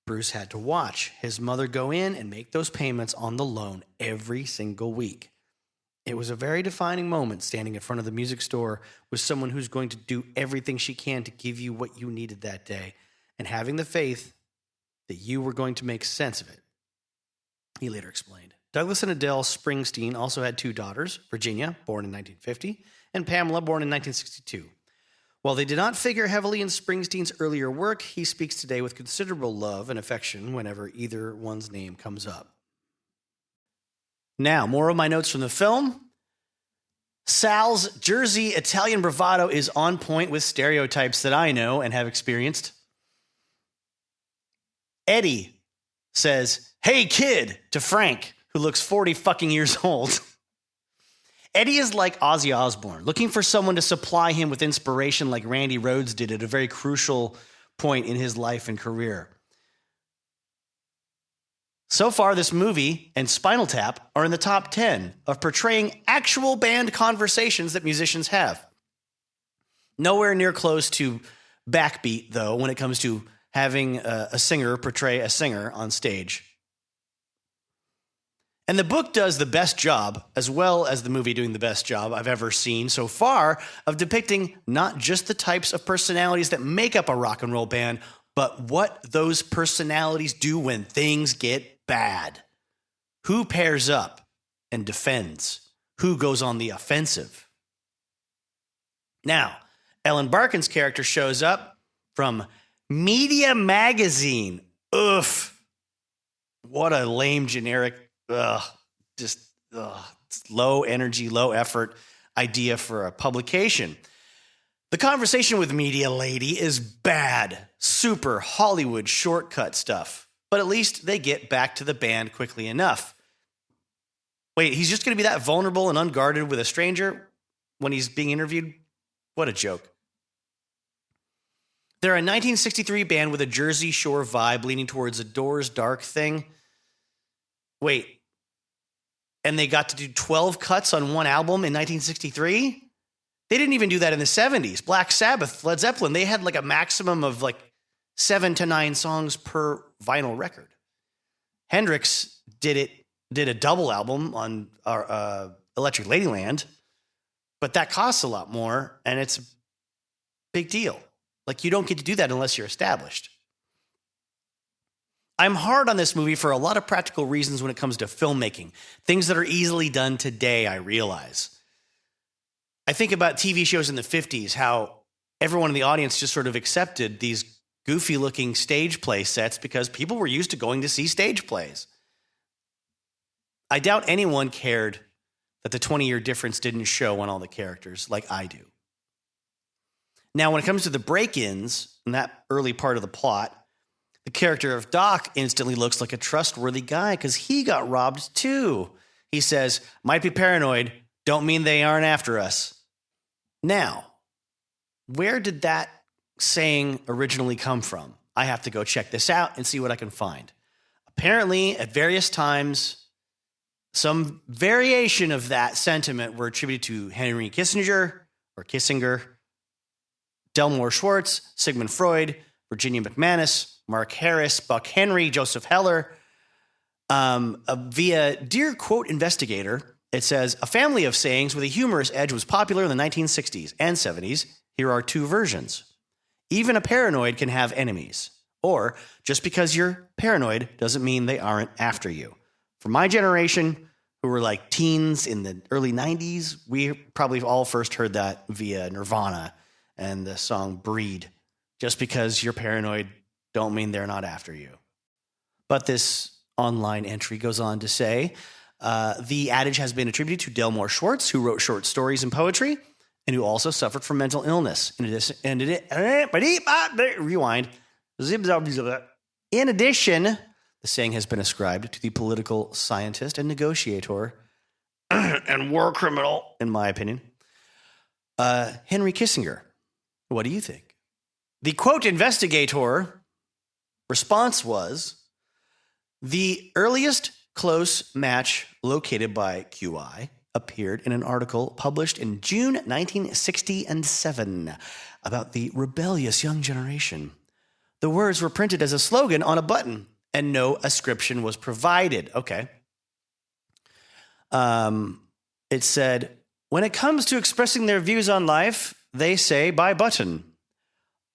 Bruce had to watch his mother go in and make those payments on the loan every single week. It was a very defining moment standing in front of the music store with someone who's going to do everything she can to give you what you needed that day, and having the faith that you were going to make sense of it. He later explained. Douglas and Adele Springsteen also had two daughters, Virginia, born in 1950, and Pamela, born in 1962. While they did not figure heavily in Springsteen's earlier work, he speaks today with considerable love and affection whenever either one's name comes up. Now, more of my notes from the film. Sal's Jersey Italian bravado is on point with stereotypes that I know and have experienced. Eddie says, "Hey, kid," to Frank, who looks 40 fucking years old. Eddie is like Ozzy Osbourne, looking for someone to supply him with inspiration like Randy Rhoads did at a very crucial point in his life and career. So far, this movie and Spinal Tap are in the top 10 of portraying actual band conversations that musicians have. Nowhere near close to Backbeat, though, when it comes to having a singer portray a singer on stage. And the book does the best job, as well as the movie doing the best job I've ever seen so far, of depicting not just the types of personalities that make up a rock and roll band, but what those personalities do when things get bad. Who pairs up and defends? Who goes on the offensive? Now, Ellen Barkin's character shows up from Media Magazine. Oof. What a lame generic, low energy, low effort idea for a publication. The conversation with Media Lady is bad, super Hollywood shortcut stuff, but at least they get back to the band quickly enough. Wait, he's just going to be that vulnerable and unguarded with a stranger when he's being interviewed? What a joke. They're a 1963 band with a Jersey Shore vibe leaning towards a Doors dark thing. Wait, and they got to do 12 cuts on one album in 1963? They didn't even do that in the 70s. Black Sabbath, Led Zeppelin, they had like a maximum of like 7 to 9 songs per vinyl record. Hendrix did a double album on Electric Ladyland, but that costs a lot more, and it's a big deal. Like, you don't get to do that unless you're established. I'm hard on this movie for a lot of practical reasons when it comes to filmmaking. Things that are easily done today, I realize. I think about TV shows in the 50s, how everyone in the audience just sort of accepted these goofy-looking stage play sets because people were used to going to see stage plays. I doubt anyone cared that the 20-year difference didn't show on all the characters like I do. Now, when it comes to the break-ins and that early part of the plot, the character of Doc instantly looks like a trustworthy guy because he got robbed too. He says, might be paranoid, don't mean they aren't after us. Now, where did that saying originally come from? I have to go check this out and see what I can find. Apparently, at various times, some variation of that sentiment were attributed to Henry Kissinger, Delmore Schwartz, Sigmund Freud, Virginia McManus, Mark Harris, Buck Henry, Joseph Heller. Via Dear Quote Investigator, it says, a family of sayings with a humorous edge was popular in the 1960s and 70s. Here are two versions. Even a paranoid can have enemies. Or, just because you're paranoid doesn't mean they aren't after you. For my generation, who were like teens in the early 90s, we probably all first heard that via Nirvana and the song Breed. Just because you're paranoid don't mean they're not after you. But this online entry goes on to say, the adage has been attributed to Delmore Schwartz, who wrote short stories and poetry, and who also suffered from mental illness. Rewind. In addition, the saying has been ascribed to the political scientist and negotiator and war criminal, in my opinion, Henry Kissinger. What do you think? The quote investigator response was, the earliest close match located by QI appeared in an article published in June 1967 about the rebellious young generation. The words were printed as a slogan on a button, and no ascription was provided. Okay. It said, when it comes to expressing their views on life, they say by button.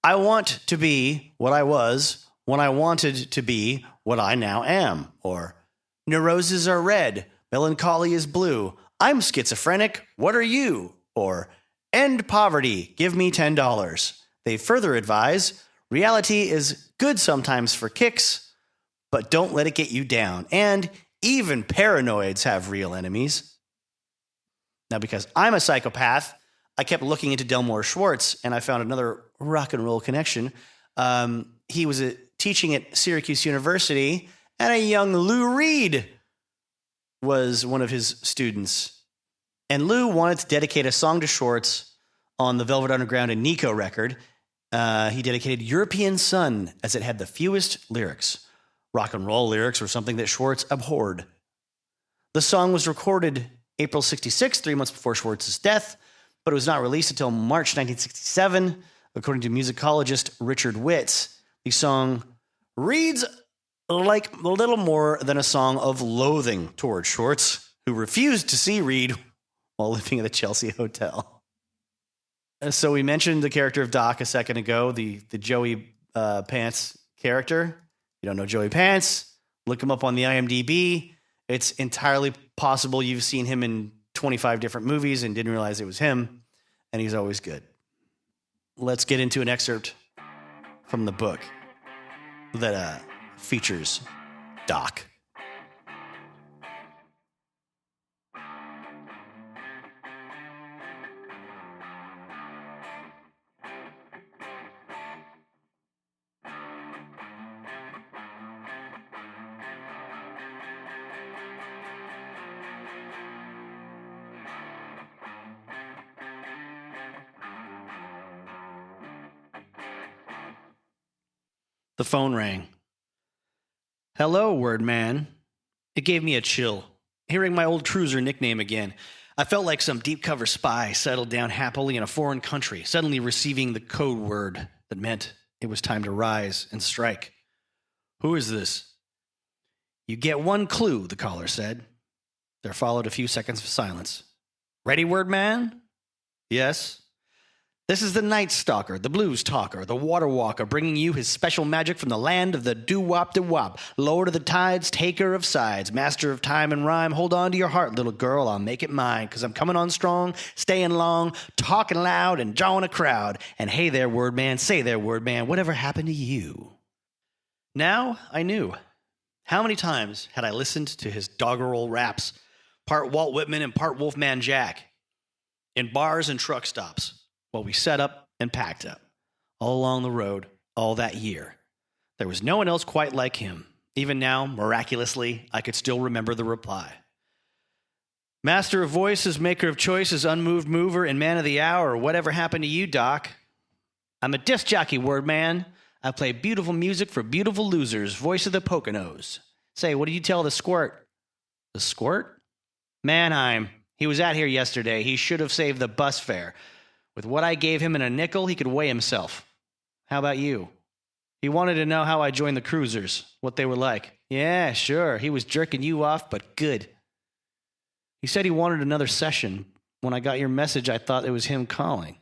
I want to be what I was when I wanted to be what I now am. Or, neuroses are red, melancholy is blue. I'm schizophrenic, what are you? Or, end poverty, give me $10. They further advise, reality is good sometimes for kicks, but don't let it get you down. And even paranoids have real enemies. Now, because I'm a psychopath, I kept looking into Delmore Schwartz, and I found another rock and roll connection. He was teaching at Syracuse University, and a young Lou Reed was one of his students. And Lou wanted to dedicate a song to Schwartz on the Velvet Underground and Nico record. He dedicated European Sun, as it had the fewest lyrics. Rock and roll lyrics were something that Schwartz abhorred. The song was recorded April 1966, 3 months before Schwartz's death, but it was not released until March 1967. According to musicologist Richard Witz, the song reads like a little more than a song of loathing towards Schwartz, who refused to see Reed while living at the Chelsea Hotel. So we mentioned the character of Doc a second ago, the Joey Pants character. You don't know Joey Pants? Look him up on the IMDb. It's entirely possible you've seen him in 25 different movies and didn't realize it was him, and he's always good. Let's get into an excerpt from the book that features Doc. The phone rang. Hello, word man. It gave me a chill, hearing my old cruiser nickname again. I felt like some deep cover spy settled down happily in a foreign country, suddenly receiving the code word that meant it was time to rise and strike. Who is this? You get one clue, the caller said. There followed a few seconds of silence. Ready, word man? Yes. This is the Night Stalker, the Blues Talker, the Water Walker, bringing you his special magic from the land of the doo-wop-de-wop, Lord of the Tides, taker of sides, master of time and rhyme. Hold on to your heart, little girl, I'll make it mine, because I'm coming on strong, staying long, talking loud, and drawing a crowd. And hey there, word man, say there, word man, whatever happened to you? Now I knew. How many times had I listened to his doggerel raps, part Walt Whitman and part Wolfman Jack, in bars and truck stops, while we set up and packed up, all along the road, all that year. There was no one else quite like him. Even now, miraculously, I could still remember the reply. Master of voices, maker of choices, unmoved mover, and man of the hour. Whatever happened to you, Doc? I'm a disc jockey, word man. I play beautiful music for beautiful losers, voice of the Poconos. Say, what did you tell the squirt? The squirt? Mannheim. He was out here yesterday. He should have saved the bus fare. With what I gave him in a nickel, he could weigh himself. How about you? He wanted to know how I joined the cruisers, what they were like. Yeah, sure, he was jerking you off, but good. He said he wanted another session. When I got your message, I thought it was him calling.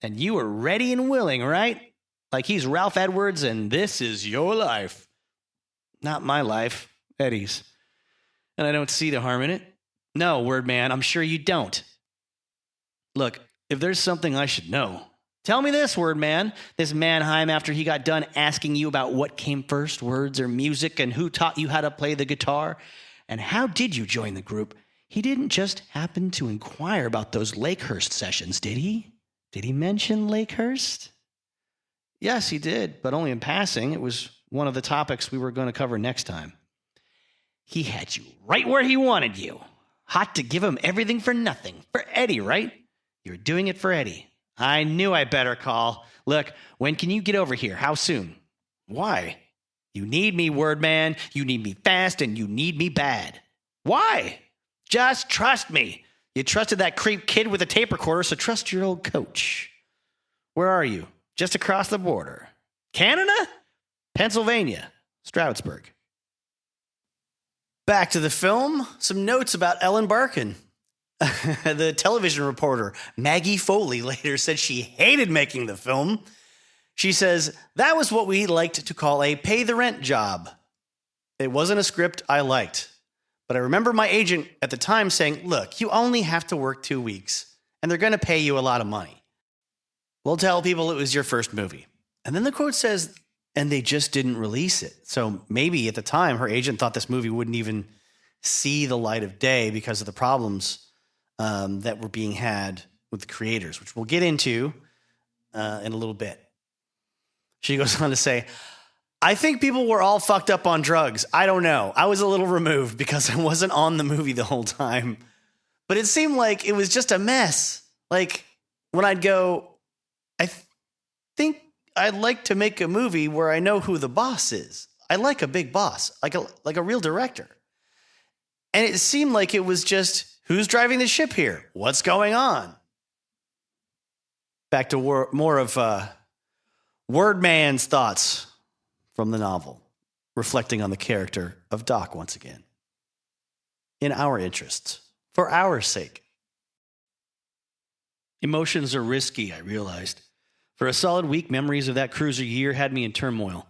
And you were ready and willing, right? Like he's Ralph Edwards and this is your life. Not my life, Eddie's. And I don't see the harm in it. No, word man, I'm sure you don't. Look, if there's something I should know, tell me this, word man. This Mannheim, after he got done asking you about what came first, words or music, and who taught you how to play the guitar, and how did you join the group, he didn't just happen to inquire about those Lakehurst sessions, did he? Did he mention Lakehurst? Yes, he did, but only in passing. It was one of the topics we were going to cover next time. He had you right where he wanted you. Hot to give him everything for nothing. For Eddie, right? You're doing it for Eddie. I knew I better call. Look, when can you get over here? How soon? Why? You need me, word man. You need me fast and you need me bad. Why? Just trust me. You trusted that creep kid with a tape recorder, so trust your old coach. Where are you? Just across the border. Canada? Pennsylvania. Stroudsburg. Back to the film. Some notes about Ellen Barkin. The television reporter, Maggie Foley, later said she hated making the film. She says, that was what we liked to call a pay-the-rent job. It wasn't a script I liked. But I remember my agent at the time saying, look, you only have to work 2 weeks, and they're going to pay you a lot of money. We'll tell people it was your first movie. And then the quote says, and they just didn't release it. So maybe at the time, her agent thought this movie wouldn't even see the light of day because of the problems that were being had with the creators, which we'll get into in a little bit. She goes on to say, I think people were all fucked up on drugs. I don't know. I was a little removed because I wasn't on the movie the whole time. But it seemed like it was just a mess. Like when I'd go, I think I'd like to make a movie where I know who the boss is. I like a big boss, like a real director. And it seemed like it was just, who's driving the ship here? What's going on? Back to more of Wordman's thoughts from the novel, reflecting on the character of Doc once again. In our interests, for our sake. Emotions are risky, I realized. For a solid week, memories of that cruiser year had me in turmoil.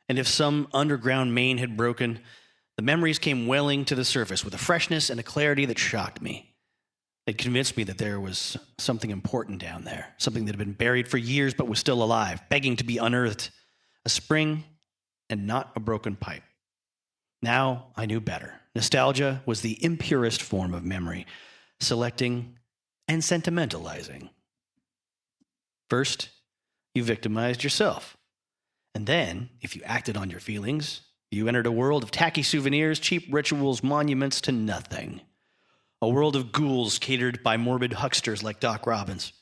And if some underground main had broken, the memories came welling to the surface with a freshness and a clarity that shocked me. It convinced me that there was something important down there, something that had been buried for years but was still alive, begging to be unearthed. A spring and not a broken pipe. Now I knew better. Nostalgia was the impurest form of memory, selecting and sentimentalizing. First, you victimized yourself. And then, if you acted on your feelings, you entered a world of tacky souvenirs, cheap rituals, monuments to nothing. A world of ghouls catered by morbid hucksters like Doc Robbins.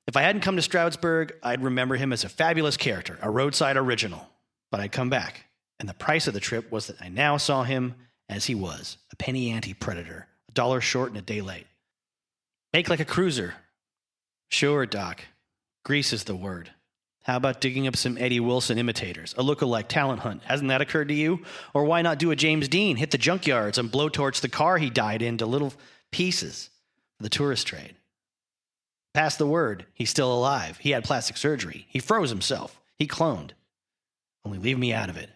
If I hadn't come to Stroudsburg, I'd remember him as a fabulous character, a roadside original. But I'd come back, and the price of the trip was that I now saw him as he was, a penny ante predator, $1 short and a day late. Make like a cruiser. Sure, Doc. Grease is the word. How about digging up some Eddie Wilson imitators, a lookalike talent hunt? Hasn't that occurred to you? Or why not do a James Dean, hit the junkyards and blowtorch the car he died into little pieces for the tourist trade? Pass the word. He's still alive. He had plastic surgery. He froze himself. He cloned. Only leave me out of it.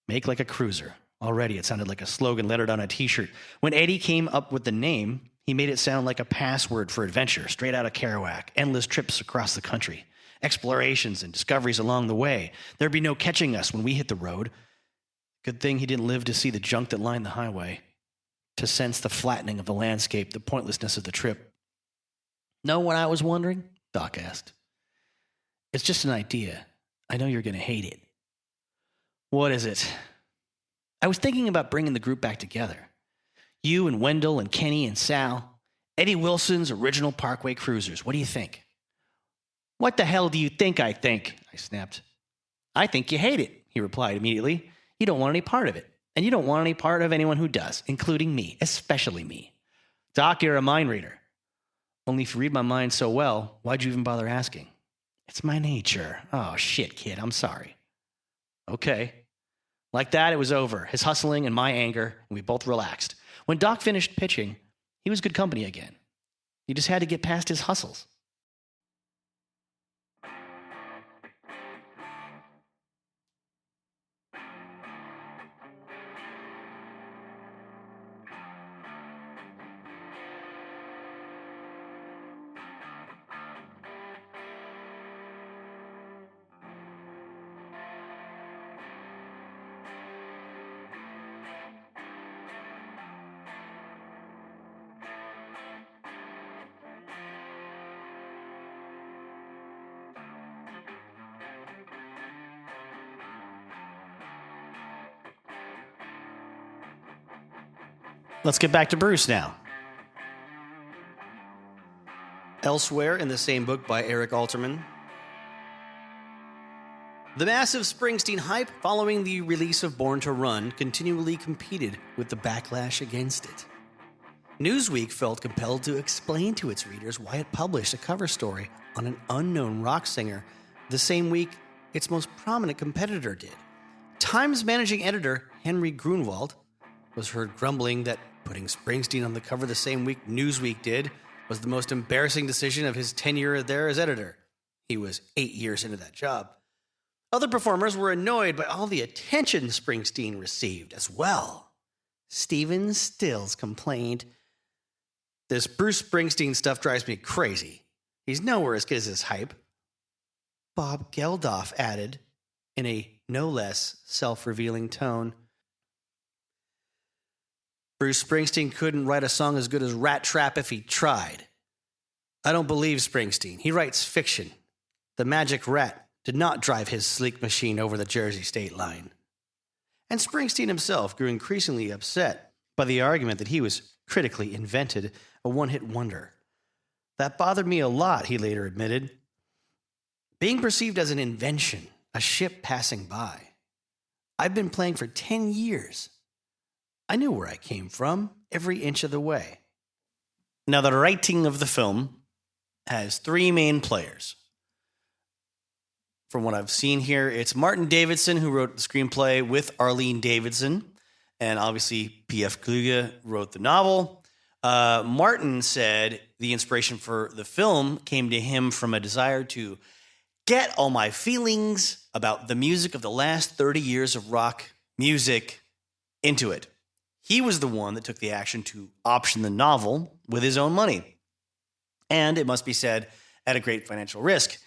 Make like a cruiser. Already it sounded like a slogan lettered on a t-shirt. When Eddie came up with the name, he made it sound like a password for adventure, straight out of Kerouac. Endless trips across the country. Explorations and discoveries along the way. There'd be no catching us when we hit the road. Good thing he didn't live to see the junk that lined the highway. To sense the flattening of the landscape, the pointlessness of the trip. Know what I was wondering? Doc asked. It's just an idea. I know you're going to hate it. What is it? I was thinking about bringing the group back together. You and Wendell and Kenny and Sal. Eddie Wilson's original Parkway Cruisers. What do you think? What the hell do you think I think? I snapped. I think you hate it, he replied immediately. You don't want any part of it. And you don't want any part of anyone who does, including me, especially me. Doc, you're a mind reader. Only if you read my mind so well, why'd you even bother asking? It's my nature. Oh, shit, kid, I'm sorry. Okay. Like that, it was over. His hustling and my anger, and we both relaxed. When Doc finished pitching, he was good company again. He just had to get past his hustles. Let's get back to Bruce now. Elsewhere in the same book by Eric Alterman. The massive Springsteen hype following the release of Born to Run continually competed with the backlash against it. Newsweek felt compelled to explain to its readers why it published a cover story on an unknown rock singer the same week its most prominent competitor did. Time's managing editor, Henry Grunwald, was heard grumbling that putting Springsteen on the cover the same week Newsweek did was the most embarrassing decision of his tenure there as editor. He was 8 years into that job. Other performers were annoyed by all the attention Springsteen received as well. Stephen Stills complained, "This Bruce Springsteen stuff drives me crazy. He's nowhere as good as his hype." Bob Geldof added, in a no less self-revealing tone, "Bruce Springsteen couldn't write a song as good as Rat Trap if he tried. I don't believe Springsteen. He writes fiction. The Magic Rat did not drive his sleek machine over the Jersey state line." And Springsteen himself grew increasingly upset by the argument that he was critically invented, a one-hit wonder. "That bothered me a lot," he later admitted. "Being perceived as an invention, a ship passing by. I've been playing for 10 years. I knew where I came from, every inch of the way." Now, the writing of the film has three main players. From what I've seen here, it's Martin Davidson, who wrote the screenplay with Arlene Davidson. And obviously, P.F. Kluge wrote the novel. Martin said the inspiration for the film came to him from a desire to get all my feelings about the music of the last 30 years of rock music into it. He was the one that took the action to option the novel with his own money. And it must be said, at a great financial risk.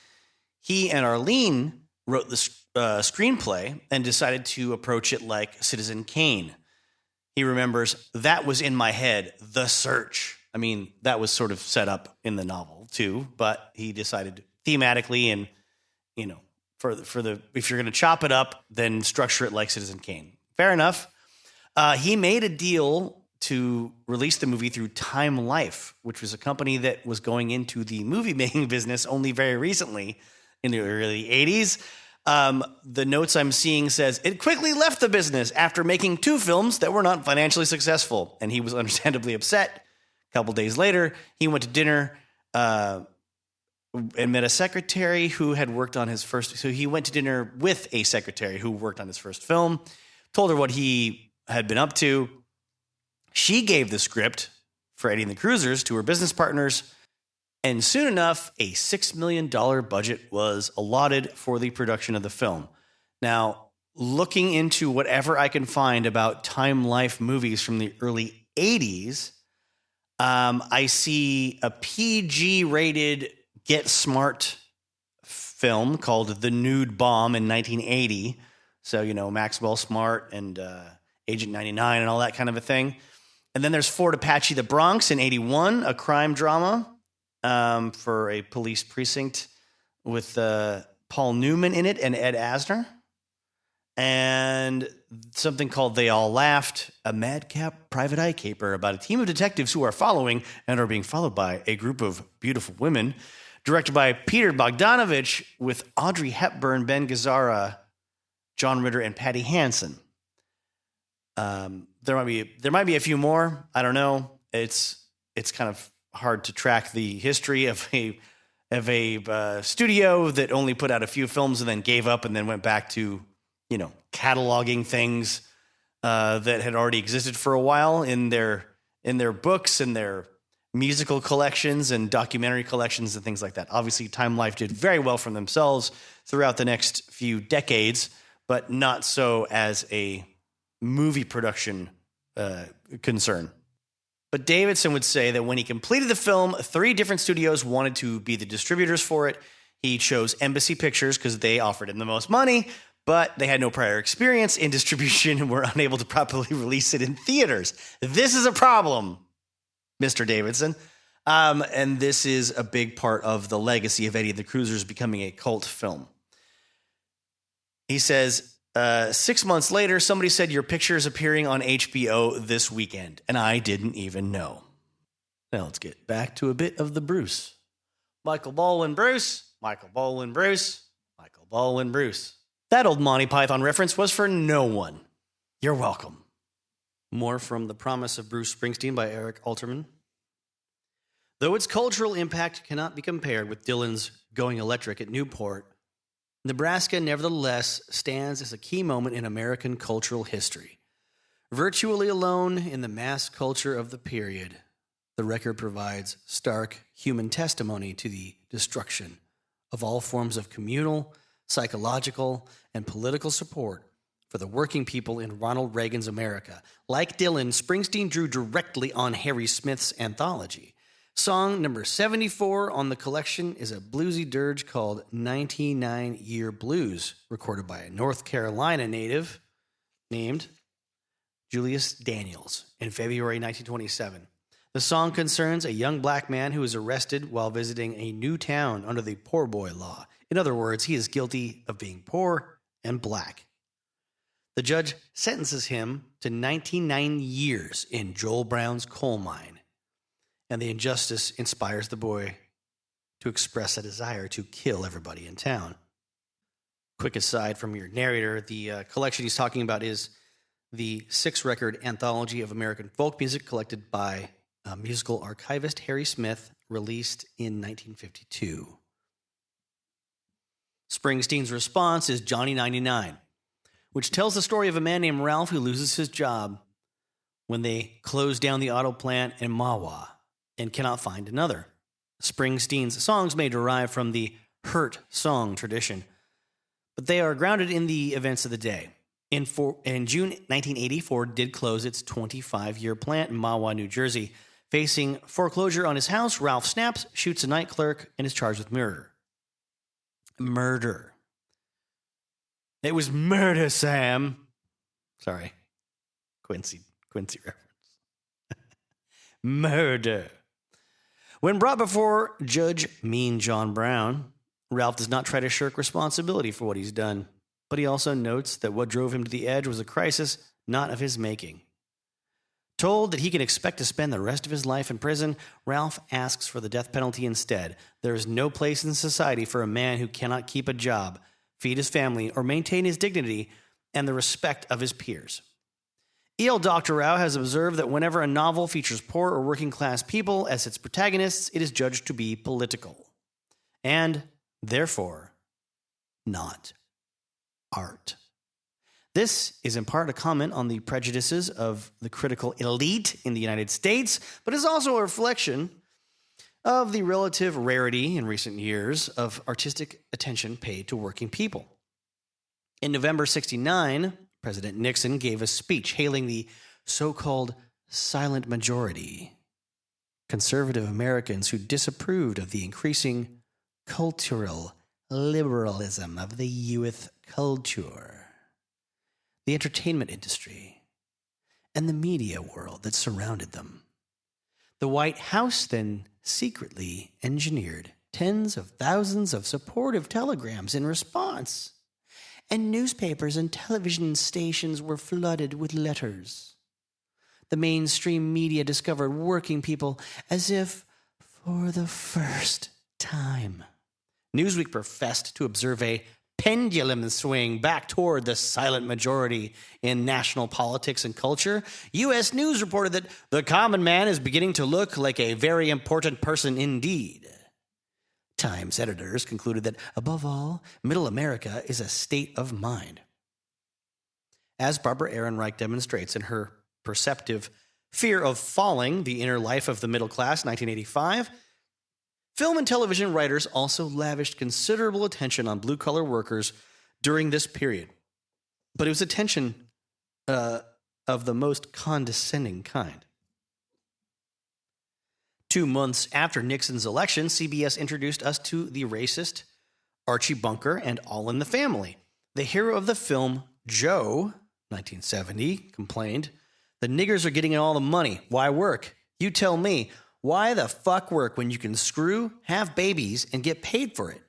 He and Arlene wrote the screenplay and decided to approach it like Citizen Kane. He remembers, "That was in my head, the search." I mean, that was sort of set up in the novel too, but he decided thematically and, for the if you're going to chop it up, then structure it like Citizen Kane. Fair enough. He made a deal to release the movie through Time Life, which was a company that was going into the movie-making business only very recently in the early 80s. The notes I'm seeing says, "It quickly left the business after making 2 films that were not financially successful," and he was understandably upset. A couple days later, he went to dinner and met a secretary who had worked on his first... So he went to dinner with a secretary who worked on his first film, told her what he had been up to. She gave the script for Eddie and the Cruisers to her business partners. And soon enough, a $6 million budget was allotted for the production of the film. Now, looking into whatever I can find about Time Life movies from the early 80s, I see a PG-rated Get Smart film called The Nude Bomb in 1980. So, Maxwell Smart and Agent 99 and all that kind of a thing. And then there's Fort Apache, the Bronx in 81, a crime drama for a police precinct with Paul Newman in it and Ed Asner. And something called They All Laughed, a madcap private eye caper about a team of detectives who are following and are being followed by a group of beautiful women, directed by Peter Bogdanovich with Audrey Hepburn, Ben Gazzara, John Ritter, and Patty Hansen. There might be a few more. I don't know. It's kind of hard to track the history of a studio that only put out a few films and then gave up and then went back to cataloging things that had already existed for a while in their books and their musical collections and documentary collections and things like that. Obviously, Time Life did very well for themselves throughout the next few decades, but not so as a movie production concern. But Davidson would say that when he completed the film, 3 different studios wanted to be the distributors for it. He chose Embassy Pictures because they offered him the most money, but they had no prior experience in distribution and were unable to properly release it in theaters. This is a problem, Mr. Davidson. And this is a big part of the legacy of Eddie and the Cruisers becoming a cult film. He says, 6 months later, somebody said your picture is appearing on HBO this weekend, and I didn't even know. Now let's get back to a bit of the Bruce. Michael Baldwin Bruce, Michael Baldwin Bruce, Michael Baldwin Bruce. That old Monty Python reference was for no one. You're welcome. More from The Promise of Bruce Springsteen by Eric Alterman. Though its cultural impact cannot be compared with Dylan's Going Electric at Newport, Nebraska nevertheless stands as a key moment in American cultural history. Virtually alone in the mass culture of the period, the record provides stark human testimony to the destruction of all forms of communal, psychological, and political support for the working people in Ronald Reagan's America. Like Dylan, Springsteen drew directly on Harry Smith's anthology. Song number 74 on the collection is a bluesy dirge called 99-Year Blues, recorded by a North Carolina native named Julius Daniels in February 1927. The song concerns a young black man who is arrested while visiting a new town under the poor boy law. In other words, he is guilty of being poor and black. The judge sentences him to 99 years in Joel Brown's coal mine, and the injustice inspires the boy to express a desire to kill everybody in town. Quick aside from your narrator, the collection he's talking about is the 6-record anthology of American folk music collected by musical archivist Harry Smith, released in 1952. Springsteen's response is Johnny 99, which tells the story of a man named Ralph who loses his job when they close down the auto plant in Mahwah and cannot find another. Springsteen's songs may derive from the Hurt song tradition, but they are grounded in the events of the day. In June 1980, Ford did close its 25-year plant in Mahwah, New Jersey. Facing foreclosure on his house, Ralph snaps, shoots a night clerk, and is charged with murder. Murder. It was murder, Sam. Sorry. Quincy reference. Murder. When brought before Judge Mean John Brown, Ralph does not try to shirk responsibility for what he's done, but he also notes that what drove him to the edge was a crisis not of his making. Told that he can expect to spend the rest of his life in prison, Ralph asks for the death penalty instead. There is no place in society for a man who cannot keep a job, feed his family, or maintain his dignity and the respect of his peers. E.L. Dr. Rao has observed that whenever a novel features poor or working class people as its protagonists, it is judged to be political, and therefore not art. This is in part a comment on the prejudices of the critical elite in the United States, but is also a reflection of the relative rarity in recent years of artistic attention paid to working people. In November 1969, President Nixon gave a speech hailing the so-called silent majority, conservative Americans who disapproved of the increasing cultural liberalism of the youth culture, the entertainment industry, and the media world that surrounded them. The White House then secretly engineered tens of thousands of supportive telegrams in response, and newspapers and television stations were flooded with letters. The mainstream media discovered working people as if for the first time. Newsweek professed to observe a pendulum swing back toward the silent majority in national politics and culture. U.S. News reported that the common man is beginning to look like a very important person indeed. Times editors concluded that, above all, middle America is a state of mind. As Barbara Ehrenreich demonstrates in her perceptive Fear of Falling, The Inner Life of the Middle Class, 1985, film and television writers also lavished considerable attention on blue-collar workers during this period. But it was attention of the most condescending kind. 2 months after Nixon's election, CBS introduced us to the racist Archie Bunker and All in the Family. The hero of the film, Joe, 1970, complained, "The niggers are getting all the money. Why work? You tell me. Why the fuck work when you can screw, have babies, and get paid for it?"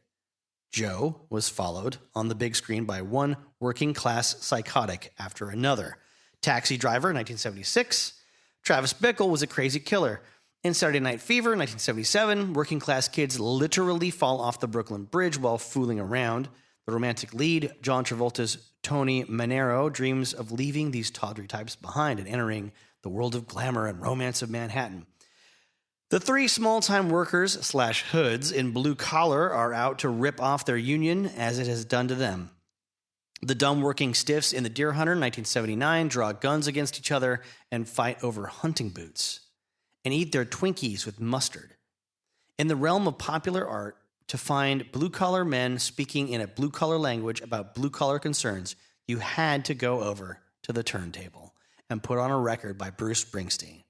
Joe was followed on the big screen by one working-class psychotic after another. Taxi Driver, 1976. Travis Bickle was a crazy killer. In Saturday Night Fever, 1977, working-class kids literally fall off the Brooklyn Bridge while fooling around. The romantic lead, John Travolta's Tony Manero, dreams of leaving these tawdry types behind and entering the world of glamour and romance of Manhattan. The three small-time workers/hoods in blue collar are out to rip off their union as it has done to them. The dumb working stiffs in The Deer Hunter, 1979, draw guns against each other and fight over hunting boots and eat their Twinkies with mustard. In the realm of popular art, to find blue-collar men speaking in a blue-collar language about blue-collar concerns, you had to go over to the turntable and put on a record by Bruce Springsteen.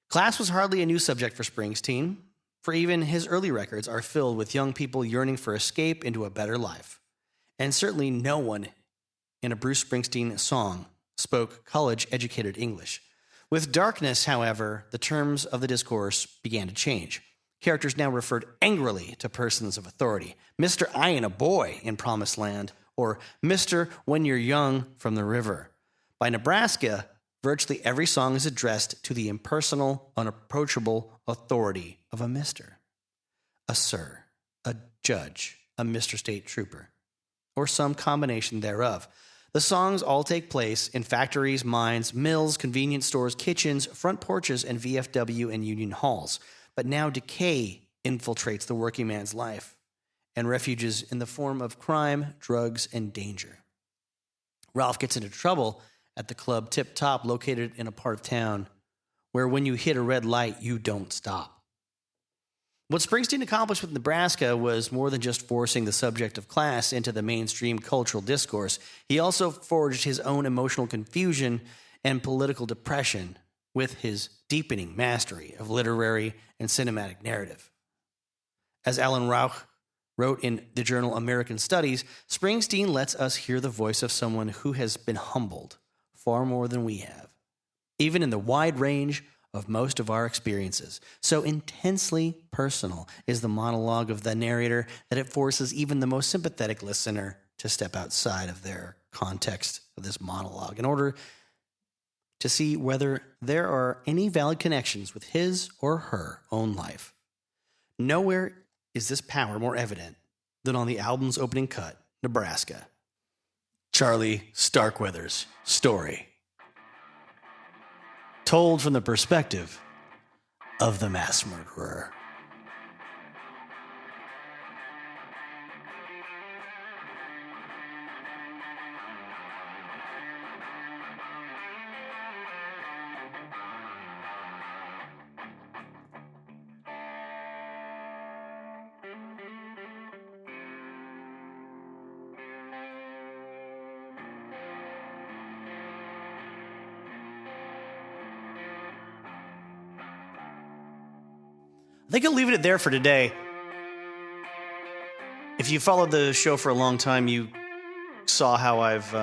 Class was hardly a new subject for Springsteen, for even his early records are filled with young people yearning for escape into a better life. And certainly no one in a Bruce Springsteen song spoke college-educated English. With Darkness, however, the terms of the discourse began to change. Characters now referred angrily to persons of authority. Mr. I Ain't a Boy in Promised Land, or Mr. When You're Young from the River. By Nebraska, virtually every song is addressed to the impersonal, unapproachable authority of a mister, a sir, a judge, a Mr. State Trooper, or some combination thereof. The songs all take place in factories, mines, mills, convenience stores, kitchens, front porches, and VFW and union halls. But now decay infiltrates the working man's life and refuges in the form of crime, drugs, and danger. Ralph gets into trouble at the club Tip Top, located in a part of town where when you hit a red light, you don't stop. What Springsteen accomplished with Nebraska was more than just forcing the subject of class into the mainstream cultural discourse. He also forged his own emotional confusion and political depression with his deepening mastery of literary and cinematic narrative. As Alan Rauch wrote in the journal American Studies, Springsteen lets us hear the voice of someone who has been humbled far more than we have, even in the wide range of most of our experiences. So intensely personal is the monologue of the narrator that it forces even the most sympathetic listener to step outside of their context of this monologue in order to see whether there are any valid connections with his or her own life. Nowhere is this power more evident than on the album's opening cut, Nebraska. Charlie Starkweather's story, told from the perspective of the mass murderer. I think I'll leave it there for today. If you followed the show for a long time, you saw how I've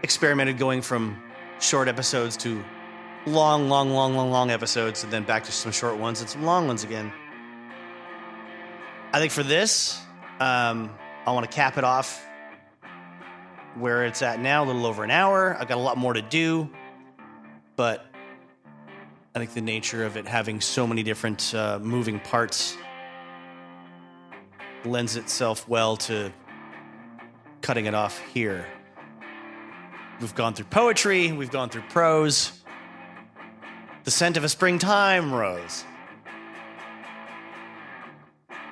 experimented going from short episodes to long episodes, and then back to some short ones and some long ones again. I think for this, I want to cap it off where it's at now, a little over an hour. I've got a lot more to do, but I think the nature of it having so many different moving parts lends itself well to cutting it off here. We've gone through poetry, we've gone through prose, the scent of a springtime rose.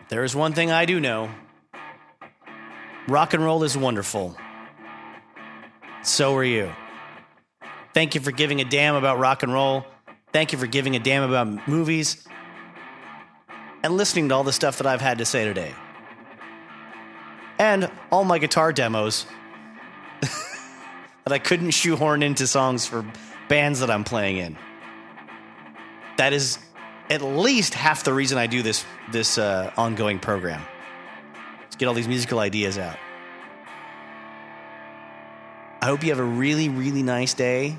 There is one thing I do know. Rock and roll is wonderful. So are you. Thank you for giving a damn about rock and roll. Thank you for giving a damn about movies and listening to all the stuff that I've had to say today. And all my guitar demos that I couldn't shoehorn into songs for bands that I'm playing in. That is at least half the reason I do this ongoing program. Let's get all these musical ideas out. I hope you have a really, really nice day.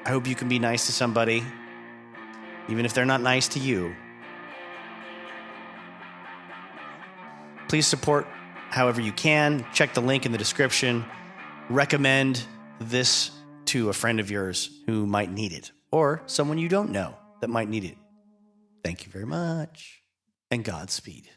I hope you can be nice to somebody, even if they're not nice to you. Please support however you can. Check the link in the description. Recommend this to a friend of yours who might need it, or someone you don't know that might need it. Thank you very much, and Godspeed.